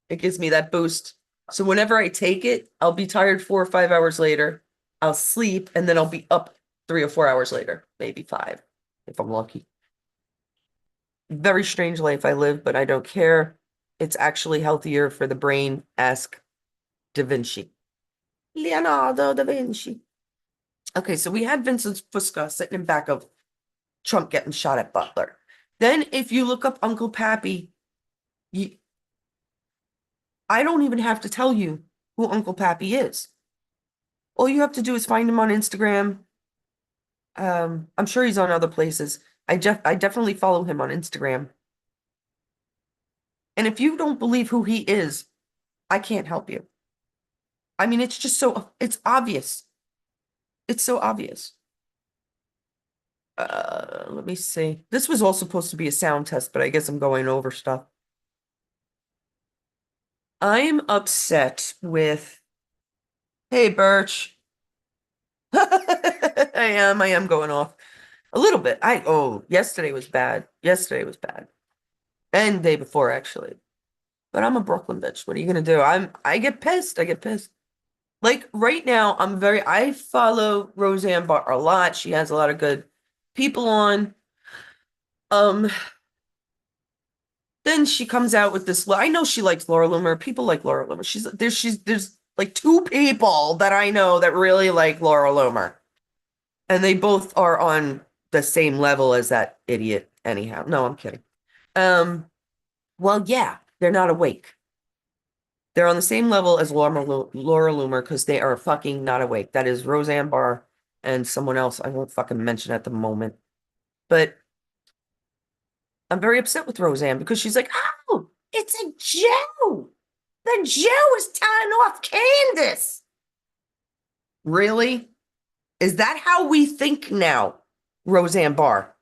S16: It gives me that boost. So whenever I take it, I'll be tired 4 or 5 hours later. I'll sleep and then I'll be up 3 or 4 hours later, maybe 5, if I'm lucky. Very strange life I live, but I don't care. It's actually healthier for the brain. Ask Da Vinci. Leonardo da Vinci. Okay, so we had Vincent Fusca sitting in back of Trump getting shot at Butler. Then if you look up Uncle Pappy, I don't even have to tell you who Uncle Pappy is. All you have to do is find him on Instagram I'm sure he's on other places. I definitely follow him on Instagram. And if you don't believe who he is, I can't help you. I mean, it's just it's obvious. It's so obvious. Let me see. This was all supposed to be a sound test, but I guess I'm going over stuff. I'm upset with, hey, Birch. I am going off a little bit. Yesterday was bad. Yesterday was bad. And day before, actually. But I'm a Brooklyn bitch. What are you gonna do? I get pissed. I get pissed. Like right now, I follow Roseanne Barr a lot. She has a lot of good people on. Then she comes out with this. I know she likes Laura Loomer. People like Laura Loomer. There's like two people that I know that really like Laura Loomer. And they both are on the same level as that idiot anyhow. No, I'm kidding. Well, yeah, they're not awake. They're on the same level as Laura Loomer because they are fucking not awake. That is Roseanne Barr and someone else I won't fucking mention at the moment. But I'm very upset with Roseanne because she's like, oh, it's a Jew. The Jew is telling off Candace. Really? Is that how we think now, Roseanne Barr?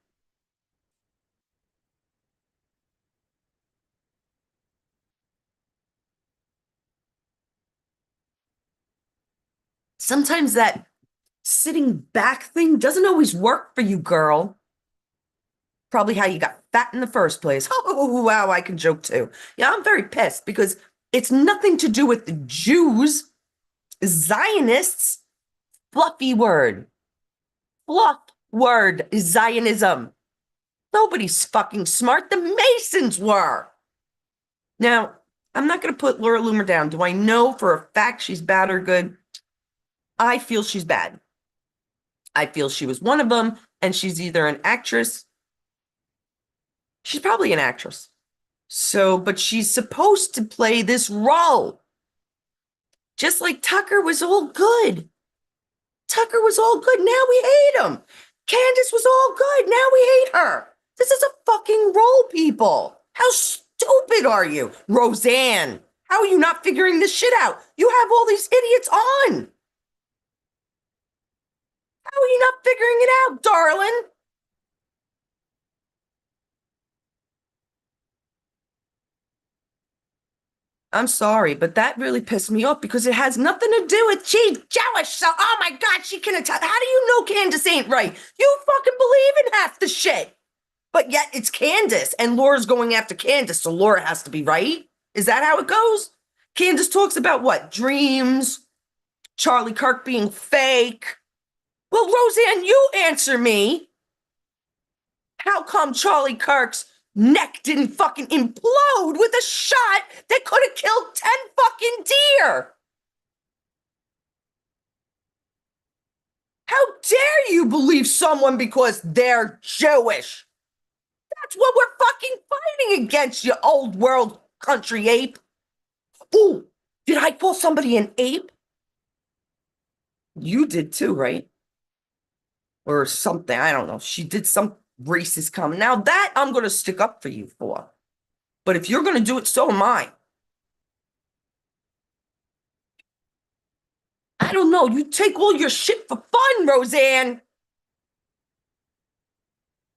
S16: Sometimes that sitting back thing doesn't always work for you, girl. Probably how you got fat in the first place. Oh, wow, I can joke too. Yeah, I'm very pissed because it's nothing to do with the Jews, Zionists. Fluffy word. Fluff word is Zionism. Nobody's fucking smart. The Masons were. Now, I'm not going to put Laura Loomer down. Do I know for a fact she's bad or good? I feel she's bad. I feel she was one of them, and she's either an actress. She's probably an actress. But she's supposed to play this role. Just like Tucker was all good. Tucker was all good. Now we hate him. Candace was all good. Now we hate her. This is a fucking role, people. How stupid are you? Roseanne, how are you not figuring this shit out? You have all these idiots on. How are you not figuring it out, darling? I'm sorry, but that really pissed me off because it has nothing to do with she's Jewish. So, oh my God, she can attack. How do you know Candace ain't right? You fucking believe in half the shit. But yet it's Candace and Laura's going after Candace, so Laura has to be right. Is that how it goes? Candace talks about what? Dreams, Charlie Kirk being fake. Well, Roseanne, you answer me. How come Charlie Kirk's neck didn't fucking implode with a shot that could have killed 10 fucking deer? How dare you believe someone because they're Jewish? That's what we're fucking fighting against, you old world country ape. Ooh, did I call somebody an ape? You did too, right? Or something, I don't know. She did some racist comment. Now that I'm going to stick up for you for. But if you're going to do it, so am I. I don't know. You take all your shit for fun, Roseanne.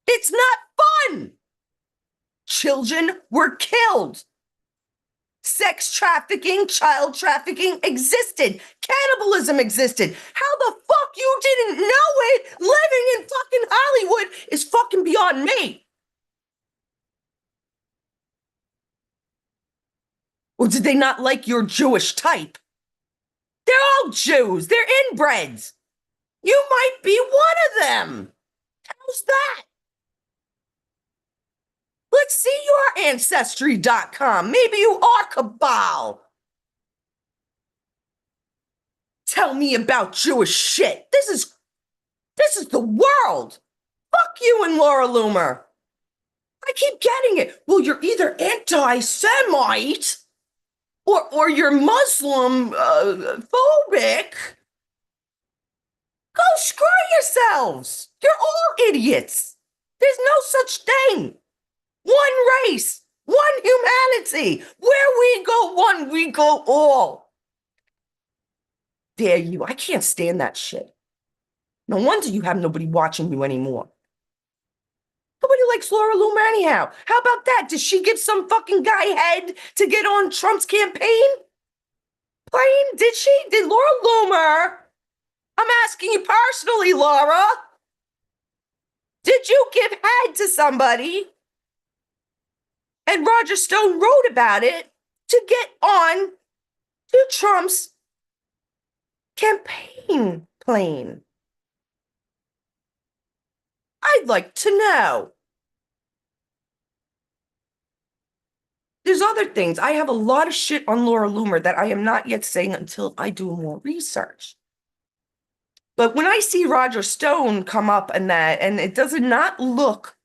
S16: It's not fun. Children were killed. Sex trafficking, child trafficking existed. Cannibalism existed. How the fuck you didn't know it living in fucking Hollywood is fucking beyond me. Or did they not like your Jewish type? They're all Jews. They're inbreds. You might be one of them. How's that? Let's see your Ancestry.com. Maybe you are cabal. Tell me about Jewish shit. This is the world. Fuck you and Laura Loomer. I keep getting it. Well, you're either anti-Semite or you're Muslim phobic. Go screw yourselves. You're all idiots. There's no such thing. One race, one humanity. Where we go one, we go all. Dare you. I can't stand that shit. No wonder you have nobody watching you anymore. Nobody likes Laura Loomer anyhow. How about that? Did she give some fucking guy head to get on Trump's campaign? Did she? Did Laura Loomer? I'm asking you personally, Laura. Did you give head to somebody? And Roger Stone wrote about it to get on to Trump's campaign plane. I'd like to know. There's other things. I have a lot of shit on Laura Loomer that I am not yet saying until I do more research. But when I see Roger Stone come up and it does not look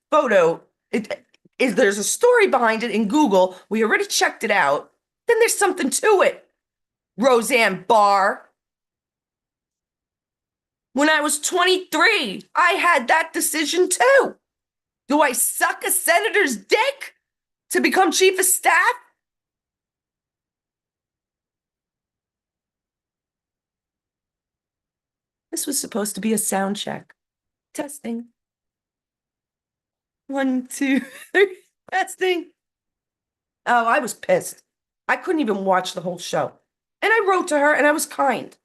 S16: there's a story behind it in Google. We already checked it out. Then there's something to it. Roseanne Barr. When I was 23, I had that decision too. Do I suck a senator's dick to become chief of staff? This was supposed to be a sound check. Testing. 1, 2, 3. Testing. Oh, I was pissed. I couldn't even watch the whole show. And I wrote to her and I was kind.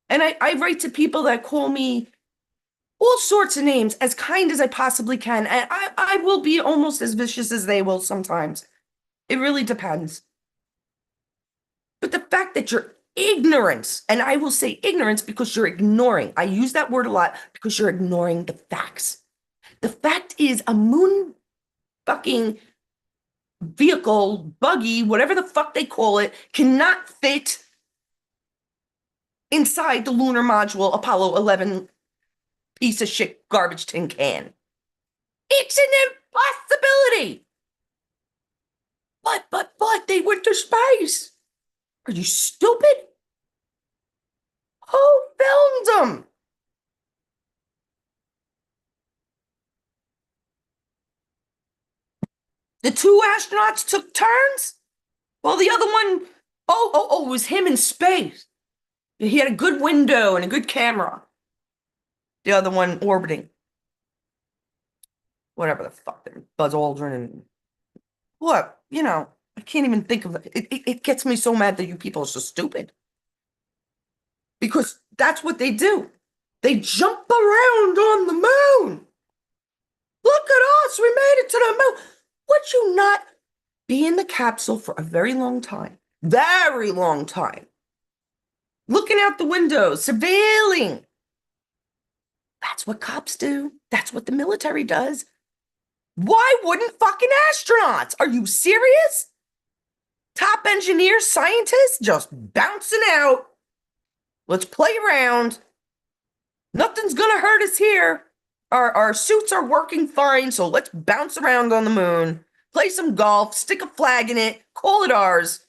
S16: And I write to people that call me all sorts of names, as kind as I possibly can. And I will be almost as vicious as they will sometimes. It really depends. But the fact that you're ignorance, and I will say ignorance because you're ignoring. I use that word a lot because you're ignoring the facts. The fact is a moon fucking vehicle, buggy, whatever the fuck they call it, cannot fit inside the lunar module Apollo 11 piece of shit garbage tin can. It's an impossibility. But they went to space. Are you stupid? Who filmed them? The 2 astronauts took turns? Well, the other one, it was him in space. He had a good window and a good camera. The other one orbiting. Whatever the fuck, Buzz Aldrin and what, I can't even think of it. It gets me so mad that you people are so stupid. Because that's what they do. They jump around on the moon. Look at us, we made it to the moon. Would you not be in the capsule for a very long time? Very long time. Looking out the windows, surveilling. That's what cops do. That's what the military does. Why wouldn't fucking astronauts? Are you serious? Top engineers, scientists, just bouncing out. Let's play around. Nothing's gonna hurt us here. Our suits are working fine, so let's bounce around on the moon, play some golf, stick a flag in it, call it ours.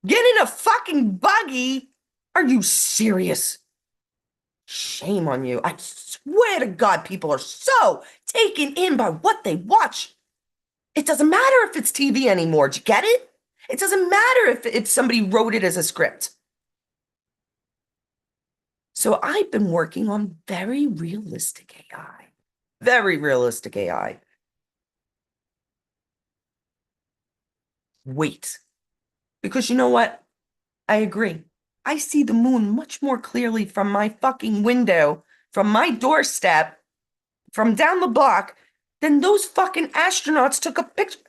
S16: Get in a fucking buggy? Are you serious? Shame on you. I swear to God, people are so taken in by what they watch. It doesn't matter if it's TV anymore. Do you get it? It doesn't matter if somebody wrote it as a script. So I've been working on very realistic AI. Very realistic AI. Wait. Because you know what? I agree. I see the moon much more clearly from my fucking window, from my doorstep, from down the block, than those fucking astronauts took a picture.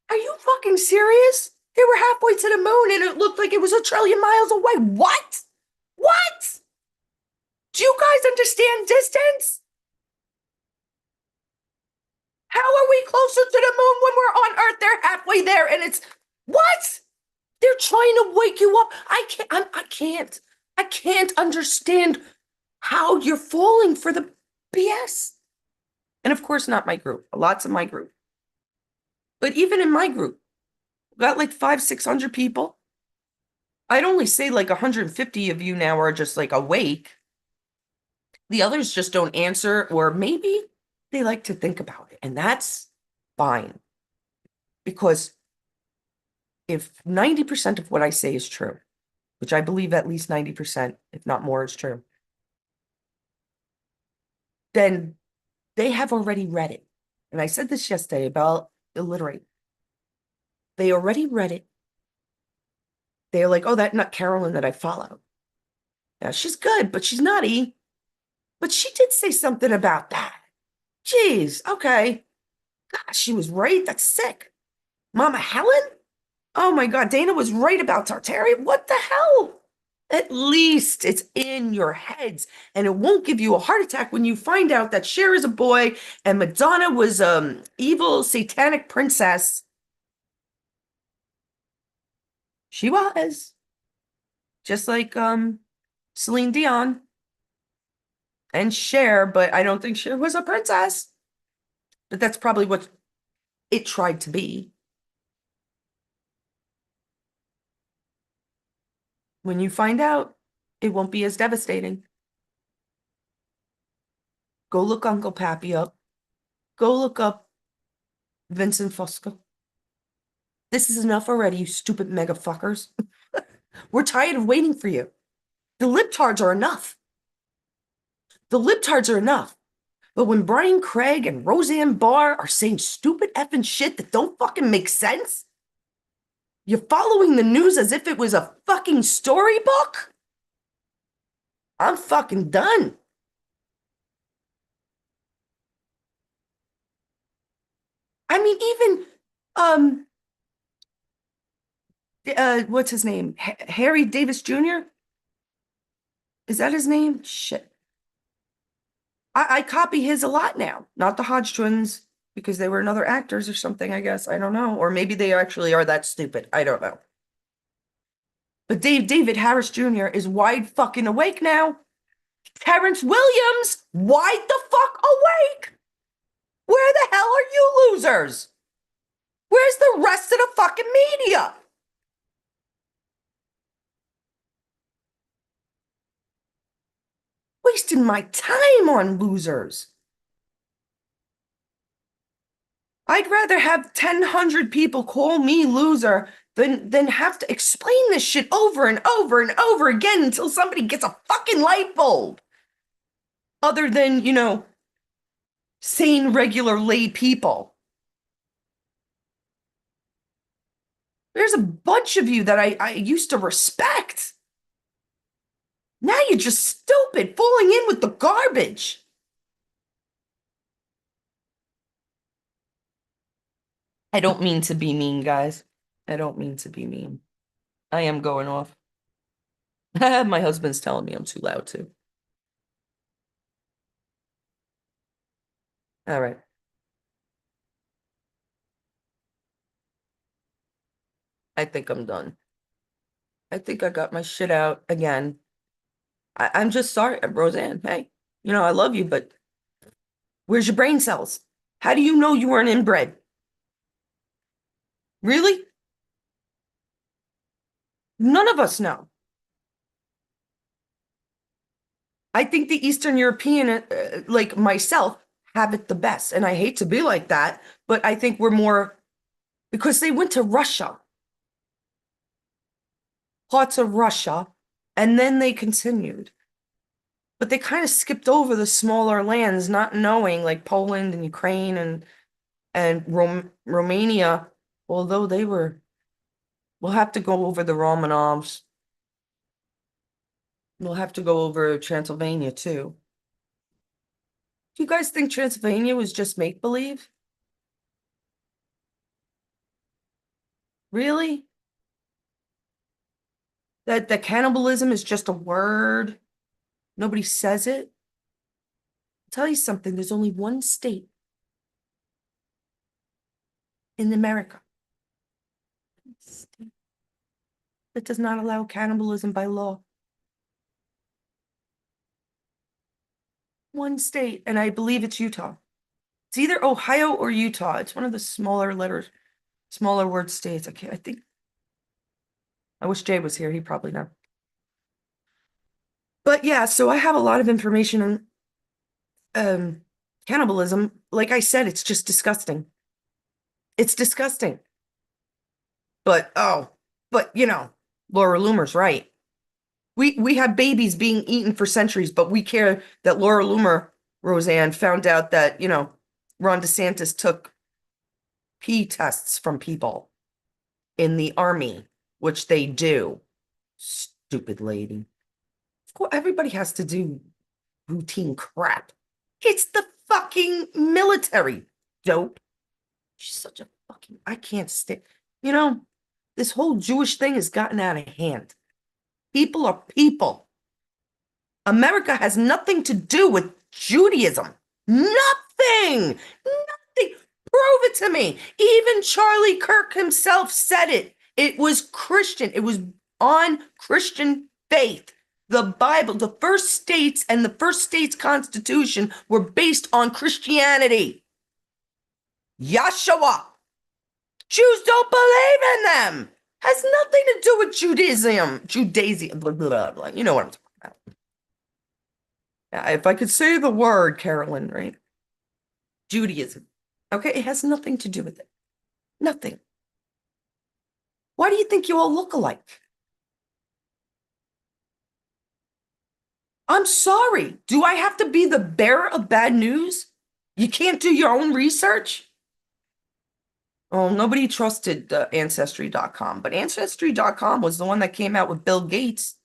S16: Are you fucking serious? They were halfway to the moon and it looked like it was 1 trillion miles away. What? What? Do you guys understand distance? How are we closer to the moon when we're on Earth? They're halfway there and it's... What? They're trying to wake you up. I can't understand how you're falling for the BS. And of course, not my group. Lots of my group. But even in my group, we got like 500-600 people. I'd only say like 150 of you now are just like awake. The others just don't answer, or maybe they like to think about it, and that's fine. Because if 90% of what I say is true, which I believe at least 90%, if not more, is true, then they have already read it. And I said this yesterday about illiterate. They already read it. They're like, oh, that nut Carolyn that I follow. Now, she's good, but she's nutty. But she did say something about that. Jeez, okay. God, she was right. That's sick. Mama Helen? Oh my God, Dana was right about Tartarian. What the hell? At least it's in your heads, and it won't give you a heart attack when you find out that Cher is a boy and Madonna was evil satanic princess. She was. Just like Celine Dion and Cher, but I don't think Cher was a princess. But that's probably what it tried to be. When you find out, it won't be as devastating. Go look Uncle Pappy up. Go look up Vincent Fosco. This is enough already, you stupid mega fuckers. We're tired of waiting for you. The libtards are enough. The libtards are enough. But when Brian Craig and Roseanne Barr are saying stupid effing shit that don't fucking make sense, you're following the news as if it was a fucking storybook? I'm fucking done. I mean, even what's his name? Harry Davis Jr.? Is that his name? Shit. I copy his a lot now. Not the Hodge twins, because they were another actors or something, I guess. I don't know. Or maybe they actually are that stupid. I don't know. But David Harris Jr. is wide fucking awake now. Terrence Williams, wide the fuck awake. Where the hell are you losers? Where's the rest of the fucking media? Wasting my time on losers. I'd rather have 1,000 people call me loser than have to explain this shit over and over and over again until somebody gets a fucking light bulb. Other than, sane, regular lay people. There's a bunch of you that I used to respect. Now you're just stupid, falling in with the garbage. I don't mean to be mean, guys. I don't mean to be mean. I am going off. My husband's telling me I'm too loud, too. All right. I think I'm done. I think I got my shit out again. I'm just sorry, Roseanne. Hey, I love you, but where's your brain cells? How do you know you weren't inbred? Really? None of us know. I think the Eastern European, like myself, have it the best. And I hate to be like that, but I think we're more, because they went to Russia, parts of Russia, and then they continued. But they kind of skipped over the smaller lands, not knowing, like Poland and Ukraine and Romania, although we'll have to go over the Romanovs. We'll have to go over Transylvania, too. Do you guys think Transylvania was just make-believe? Really? That cannibalism is just a word? Nobody says it? I'll tell you something, there's only one state in America that does not allow cannibalism by law. One state, and I believe it's Utah. It's either Ohio or Utah. It's one of the smaller word states. Okay, I think I wish Jay was here. He'd probably know. But yeah, so I have a lot of information on cannibalism. Like I said, it's just disgusting. It's disgusting. But Laura Loomer's right. We have babies being eaten for centuries, but we care that Laura Loomer, Roseanne, found out that, Ron DeSantis took pee tests from people in the army, which they do. Stupid lady. Of course, everybody has to do routine crap. It's the fucking military, dope. She's such a fucking, I can't stand, this whole Jewish thing has gotten out of hand. People are people. America has nothing to do with Judaism. Nothing. Nothing. Prove it to me. Even Charlie Kirk himself said it. It was Christian. It was on Christian faith. The Bible, the first states and the first states constitution were based on Christianity. Yahshua. Jews don't believe in them. Has nothing to do with Judaism, blah, blah, blah. You know what I'm talking about. Yeah, if I could say the word, Carolyn, right? Judaism. Okay, it has nothing to do with it. Nothing. Why do you think you all look alike? I'm sorry. Do I have to be the bearer of bad news? You can't do your own research? Oh, nobody trusted Ancestry.com, but Ancestry.com was the one that came out with Bill Gates.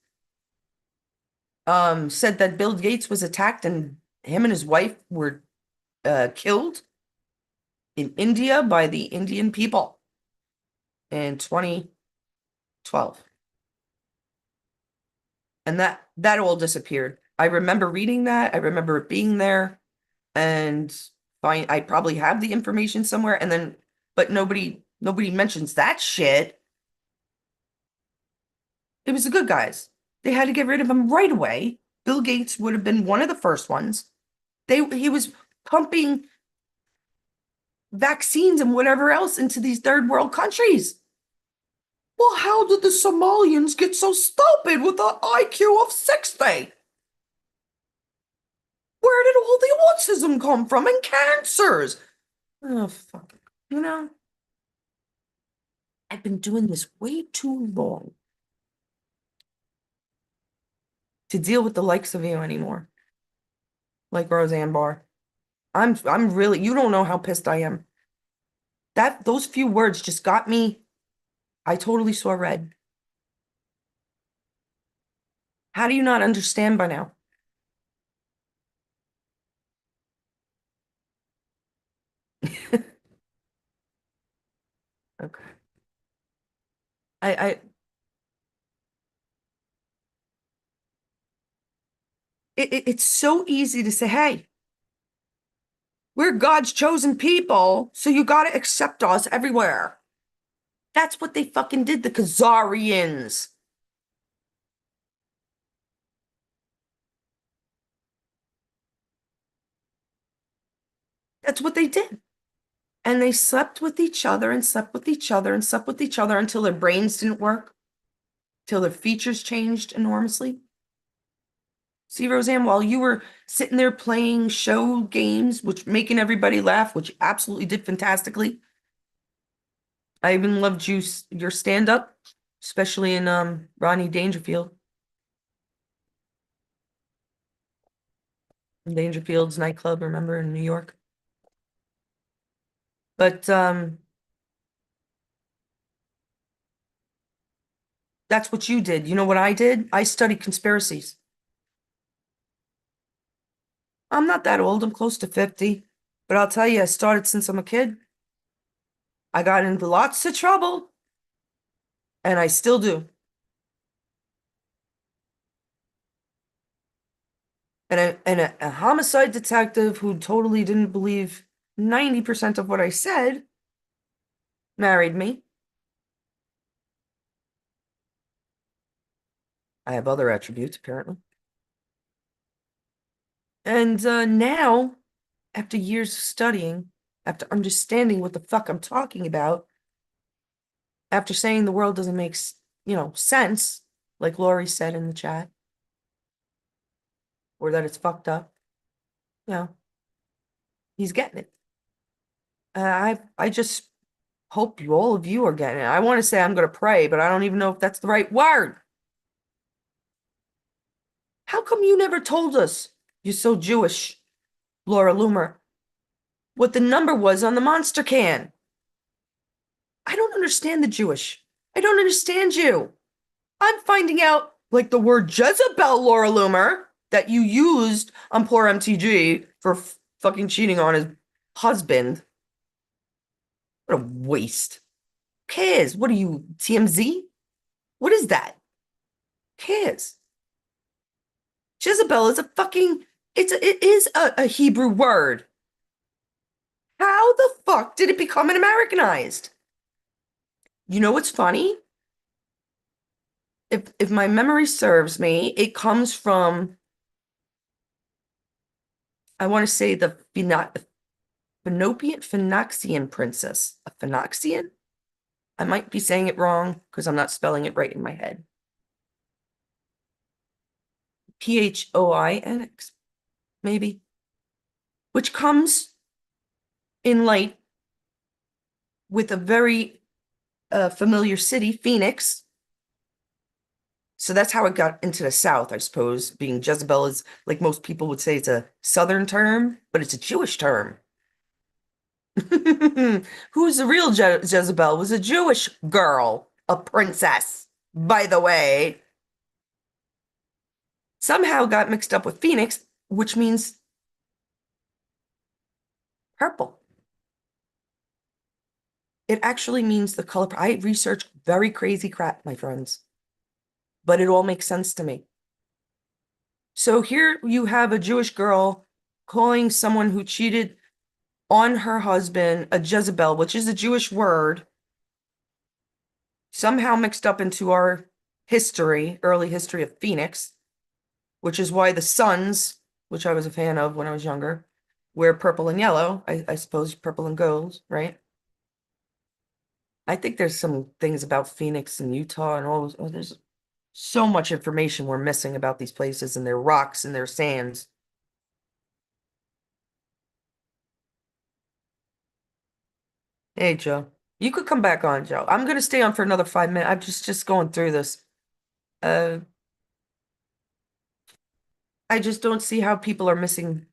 S16: Said that Bill Gates was attacked and him and his wife were killed in India by the Indian people in 2012. And that all disappeared. I remember reading that. I remember it being there, and I probably have the information somewhere. And then, but nobody mentions that shit. It was the good guys. They had to get rid of him right away. Bill Gates would have been one of the first ones. He was pumping vaccines and whatever else into these third world countries. Well, how did the Somalians get so stupid with an IQ of 60? Where did all the autism come from and cancers? Oh, fuck. I've been doing this way too long to deal with the likes of you anymore. Like Roseanne Barr. I'm really, you don't know how pissed I am. Those few words just got me. I totally saw red. How do you not understand by now? Okay. It's so easy to say, hey, we're God's chosen people, so you got to accept us everywhere. That's what they fucking did, the Khazarians. That's what they did. And they slept with each other and slept with each other and slept with each other until their brains didn't work, till their features changed enormously. See, Roseanne, while you were sitting there playing show games, which making everybody laugh, which you absolutely did fantastically. I even loved your stand-up, especially in Rodney Dangerfield. Dangerfield's nightclub, remember, in New York. But that's what you did. You know what I did? I studied conspiracies. I'm not that old. I'm close to 50. But I'll tell you, I started since I'm a kid. I got into lots of trouble. And I still do. And a homicide detective who totally didn't believe 90% of what I said married me. I have other attributes, apparently. And now, after years of studying, after understanding what the fuck I'm talking about, after saying the world doesn't make sense, like Lori said in the chat, or that it's fucked up, he's getting it. I just hope all of you are getting it. I want to say I'm going to pray, but I don't even know if that's the right word. How come you never told us, you're so Jewish, Laura Loomer, what the number was on the Monster can? I don't understand the Jewish. I don't understand you. I'm finding out, like, the word Jezebel, Laura Loomer, that you used on poor MTG for fucking cheating on his husband. What a waste. Who cares? What are you, TMZ? What is that? Who cares? Jezebel is it is a Hebrew word. How the fuck did it become an Americanized? You know what's funny? If my memory serves me, it comes from, I want to say, the Phoenician princess. A Phoenician? I might be saying it wrong because I'm not spelling it right in my head. Phoinx, maybe. Which comes in light with a very familiar city, Phoenix. So that's how it got into the South, I suppose. Being Jezebel is, like most people would say, it's a Southern term, but it's a Jewish term. Who's the real Jezebel? Was a Jewish girl, a princess, by the way. Somehow got mixed up with Phoenix, which means purple. It actually means the color. I researched very crazy crap, my friends, but it all makes sense to me. So here you have a Jewish girl calling someone who cheated on her husband a Jezebel, which is a Jewish word, somehow mixed up into our history, early history of Phoenix, which is why the Suns, which I was a fan of when I was younger, wear purple and yellow. I suppose purple and gold, right? I think there's some things about Phoenix and Utah and all those. Oh, there's so much information we're missing about these places and their rocks and their sands. Hey, Joe. You could come back on, Joe. I'm going to stay on for another 5 minutes. I'm just going through this. I just don't see how people are missing,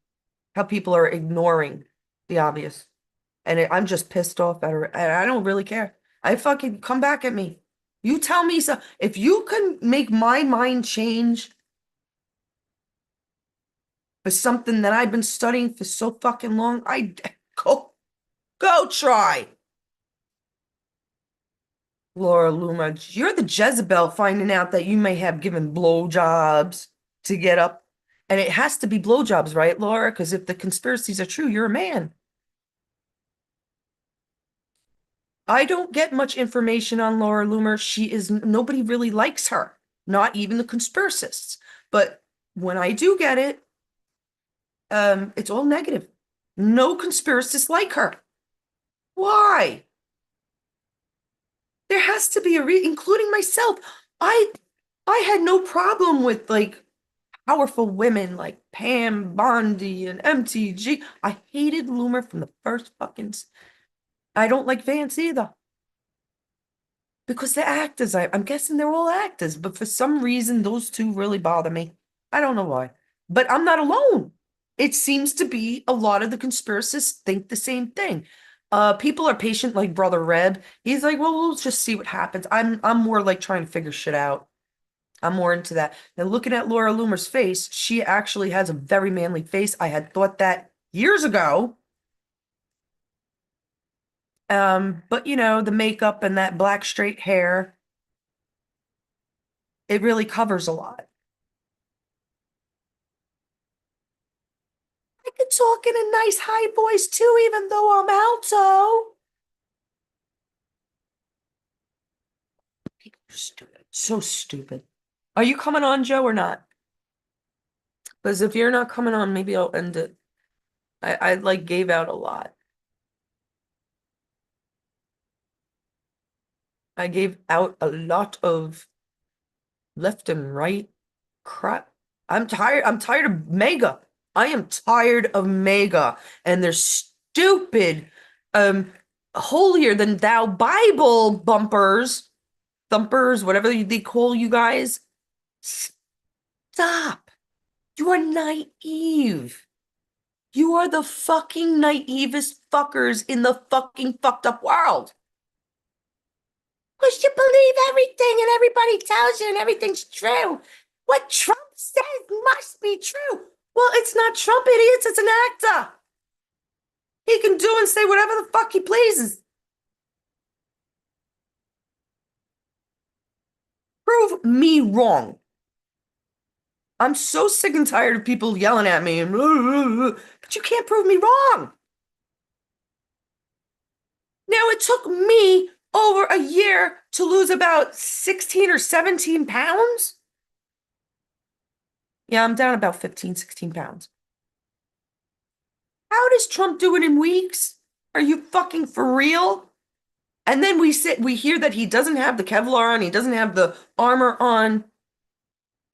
S16: how people are ignoring the obvious. And I'm just pissed off at her. And I don't really care. I fucking come back at me. You tell me so. If you can make my mind change for something that I've been studying for so fucking long, I go try. Laura Luma, you're the Jezebel finding out that you may have given blowjobs to get up. And it has to be blowjobs, right, Laura? Because if the conspiracies are true, you're a man. I don't get much information on Laura Loomer. Nobody really likes her, not even the conspiracists. But when I do get it, it's all negative. No conspiracists like her. Why? There has to be including myself. I had no problem with like powerful women like Pam Bondi and MTG. I hated Loomer from the first fucking. I don't like Vance either. Because they're actors. I'm guessing they're all actors, but for some reason, those two really bother me. I don't know why. But I'm not alone. It seems to be a lot of the conspiracists think the same thing. People are patient, like Brother Red. He's like, well, we'll just see what happens. I'm more like trying to figure shit out. I'm more into that. Now, looking at Laura Loomer's face, she actually has a very manly face. I had thought that years ago. But the makeup and that black straight hair, it really covers a lot. I could talk in a nice high voice too, even though I'm alto. People are stupid. So stupid. Are you coming on, Joe, or not? Because if you're not coming on, maybe I'll end it. I, I, like, gave out a lot. I gave out a lot of left and right crap. I'm tired. I'm tired of MAGA. I am tired of MAGA and their stupid, holier than thou Bible bumpers, thumpers, whatever they call you guys. Stop. You are naive. You are the fucking naivest fuckers in the fucking fucked up world. Because you believe everything and everybody tells you and everything's true. What Trump says must be true. Well, it's not Trump, idiots. It's an actor. He can do and say whatever the fuck he pleases. Prove me wrong. I'm so sick and tired of people yelling at me, but you can't prove me wrong. Now, it took me over a year to lose about 16 or 17 pounds. Yeah, I'm down about 15, 16 pounds. How does Trump do it in weeks? Are you fucking for real? And then we hear that he doesn't have the Kevlar on, he doesn't have the armor on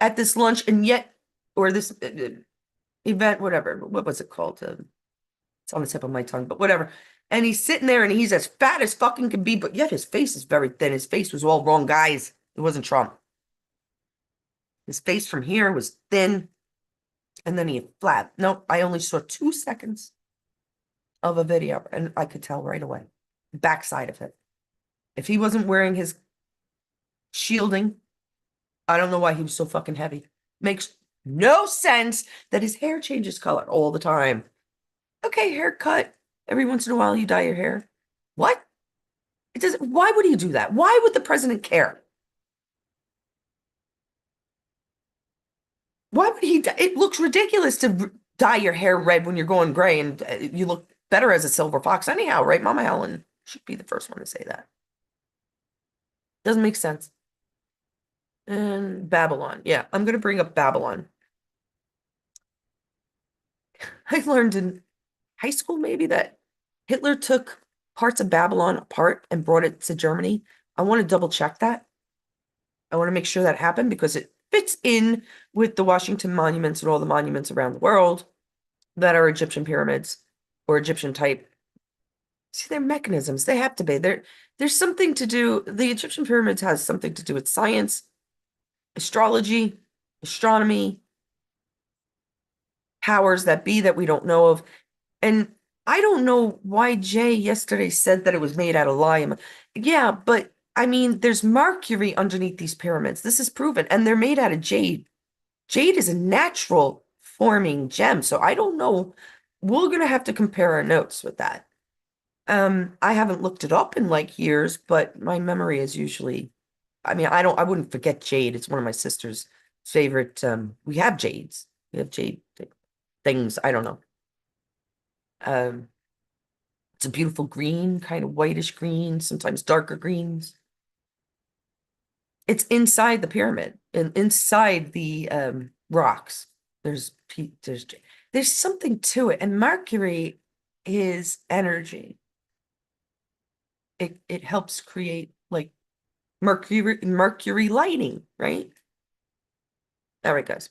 S16: at this lunch, and yet, or this event, whatever. What was it called? It's on the tip of my tongue, but whatever. And he's sitting there and he's as fat as fucking can be, but yet his face is very thin. His face was all wrong, guys. It wasn't Trump. His face from here was thin, and then he had flat. Nope, I only saw 2 seconds of a video, and I could tell right away. Backside of it. If he wasn't wearing his shielding, I don't know why he was so fucking heavy. Makes no sense that his hair changes color all the time. Okay, haircut. Every once in a while you dye your hair. What? It doesn't. Why would he do that? Why would the president care? Why would he? It looks ridiculous to dye your hair red when you're going gray, and you look better as a silver fox anyhow, right? Mama Helen should be the first one to say that. Doesn't make sense. And Babylon. Yeah, I'm going to bring up Babylon. I learned in high school maybe that Hitler took parts of Babylon apart and brought it to Germany. I want to double check that. I want to make sure that happened because it fits in with the Washington monuments and all the monuments around the world that are Egyptian pyramids or Egyptian type. See, they're mechanisms. They have to be. There's something to do. The Egyptian pyramids has something to do with science, astrology, astronomy, powers that be that we don't know of. And I don't know why Jay yesterday said that it was made out of lime. Yeah, but I mean, there's mercury underneath these pyramids. This is proven. And they're made out of jade. Jade is a natural forming gem. So I don't know. We're going to have to compare our notes with that. I haven't looked it up in like years, but my memory is usually, I mean, I wouldn't forget jade. It's one of my sister's favorite. We have jades. We have jade things. I don't know. It's a beautiful green, kind of whitish green, sometimes darker greens. It's inside the pyramid and inside the rocks. There's something to it, and mercury is energy. It helps create like mercury lighting, right? All right, guys.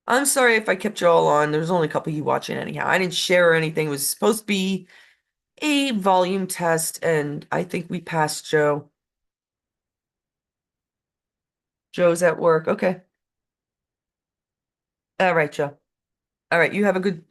S16: I'm sorry if I kept you all on. There's only a couple of you watching anyhow. I didn't share anything. It was supposed to be a volume test, and I think we passed Joe. Joe's at work. Okay. All right, Joe. All right, you have a good...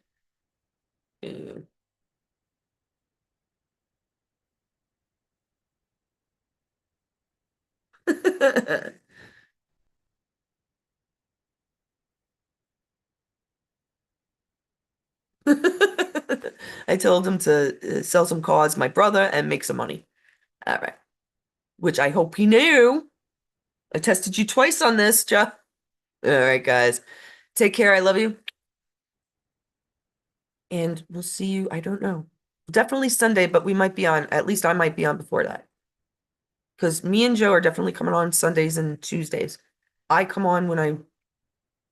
S16: I told him to sell some cars, my brother, and make some money. All right. Which I hope he knew. I tested you twice on this, Joe. All right, guys. Take care. I love you. And we'll see you, I don't know. Definitely Sunday, but we might be on, at least I might be on before that. Because me and Joe are definitely coming on Sundays and Tuesdays. I come on when I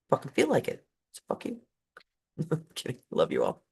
S16: fucking feel like it. So fuck you. I'm kidding. Love you all.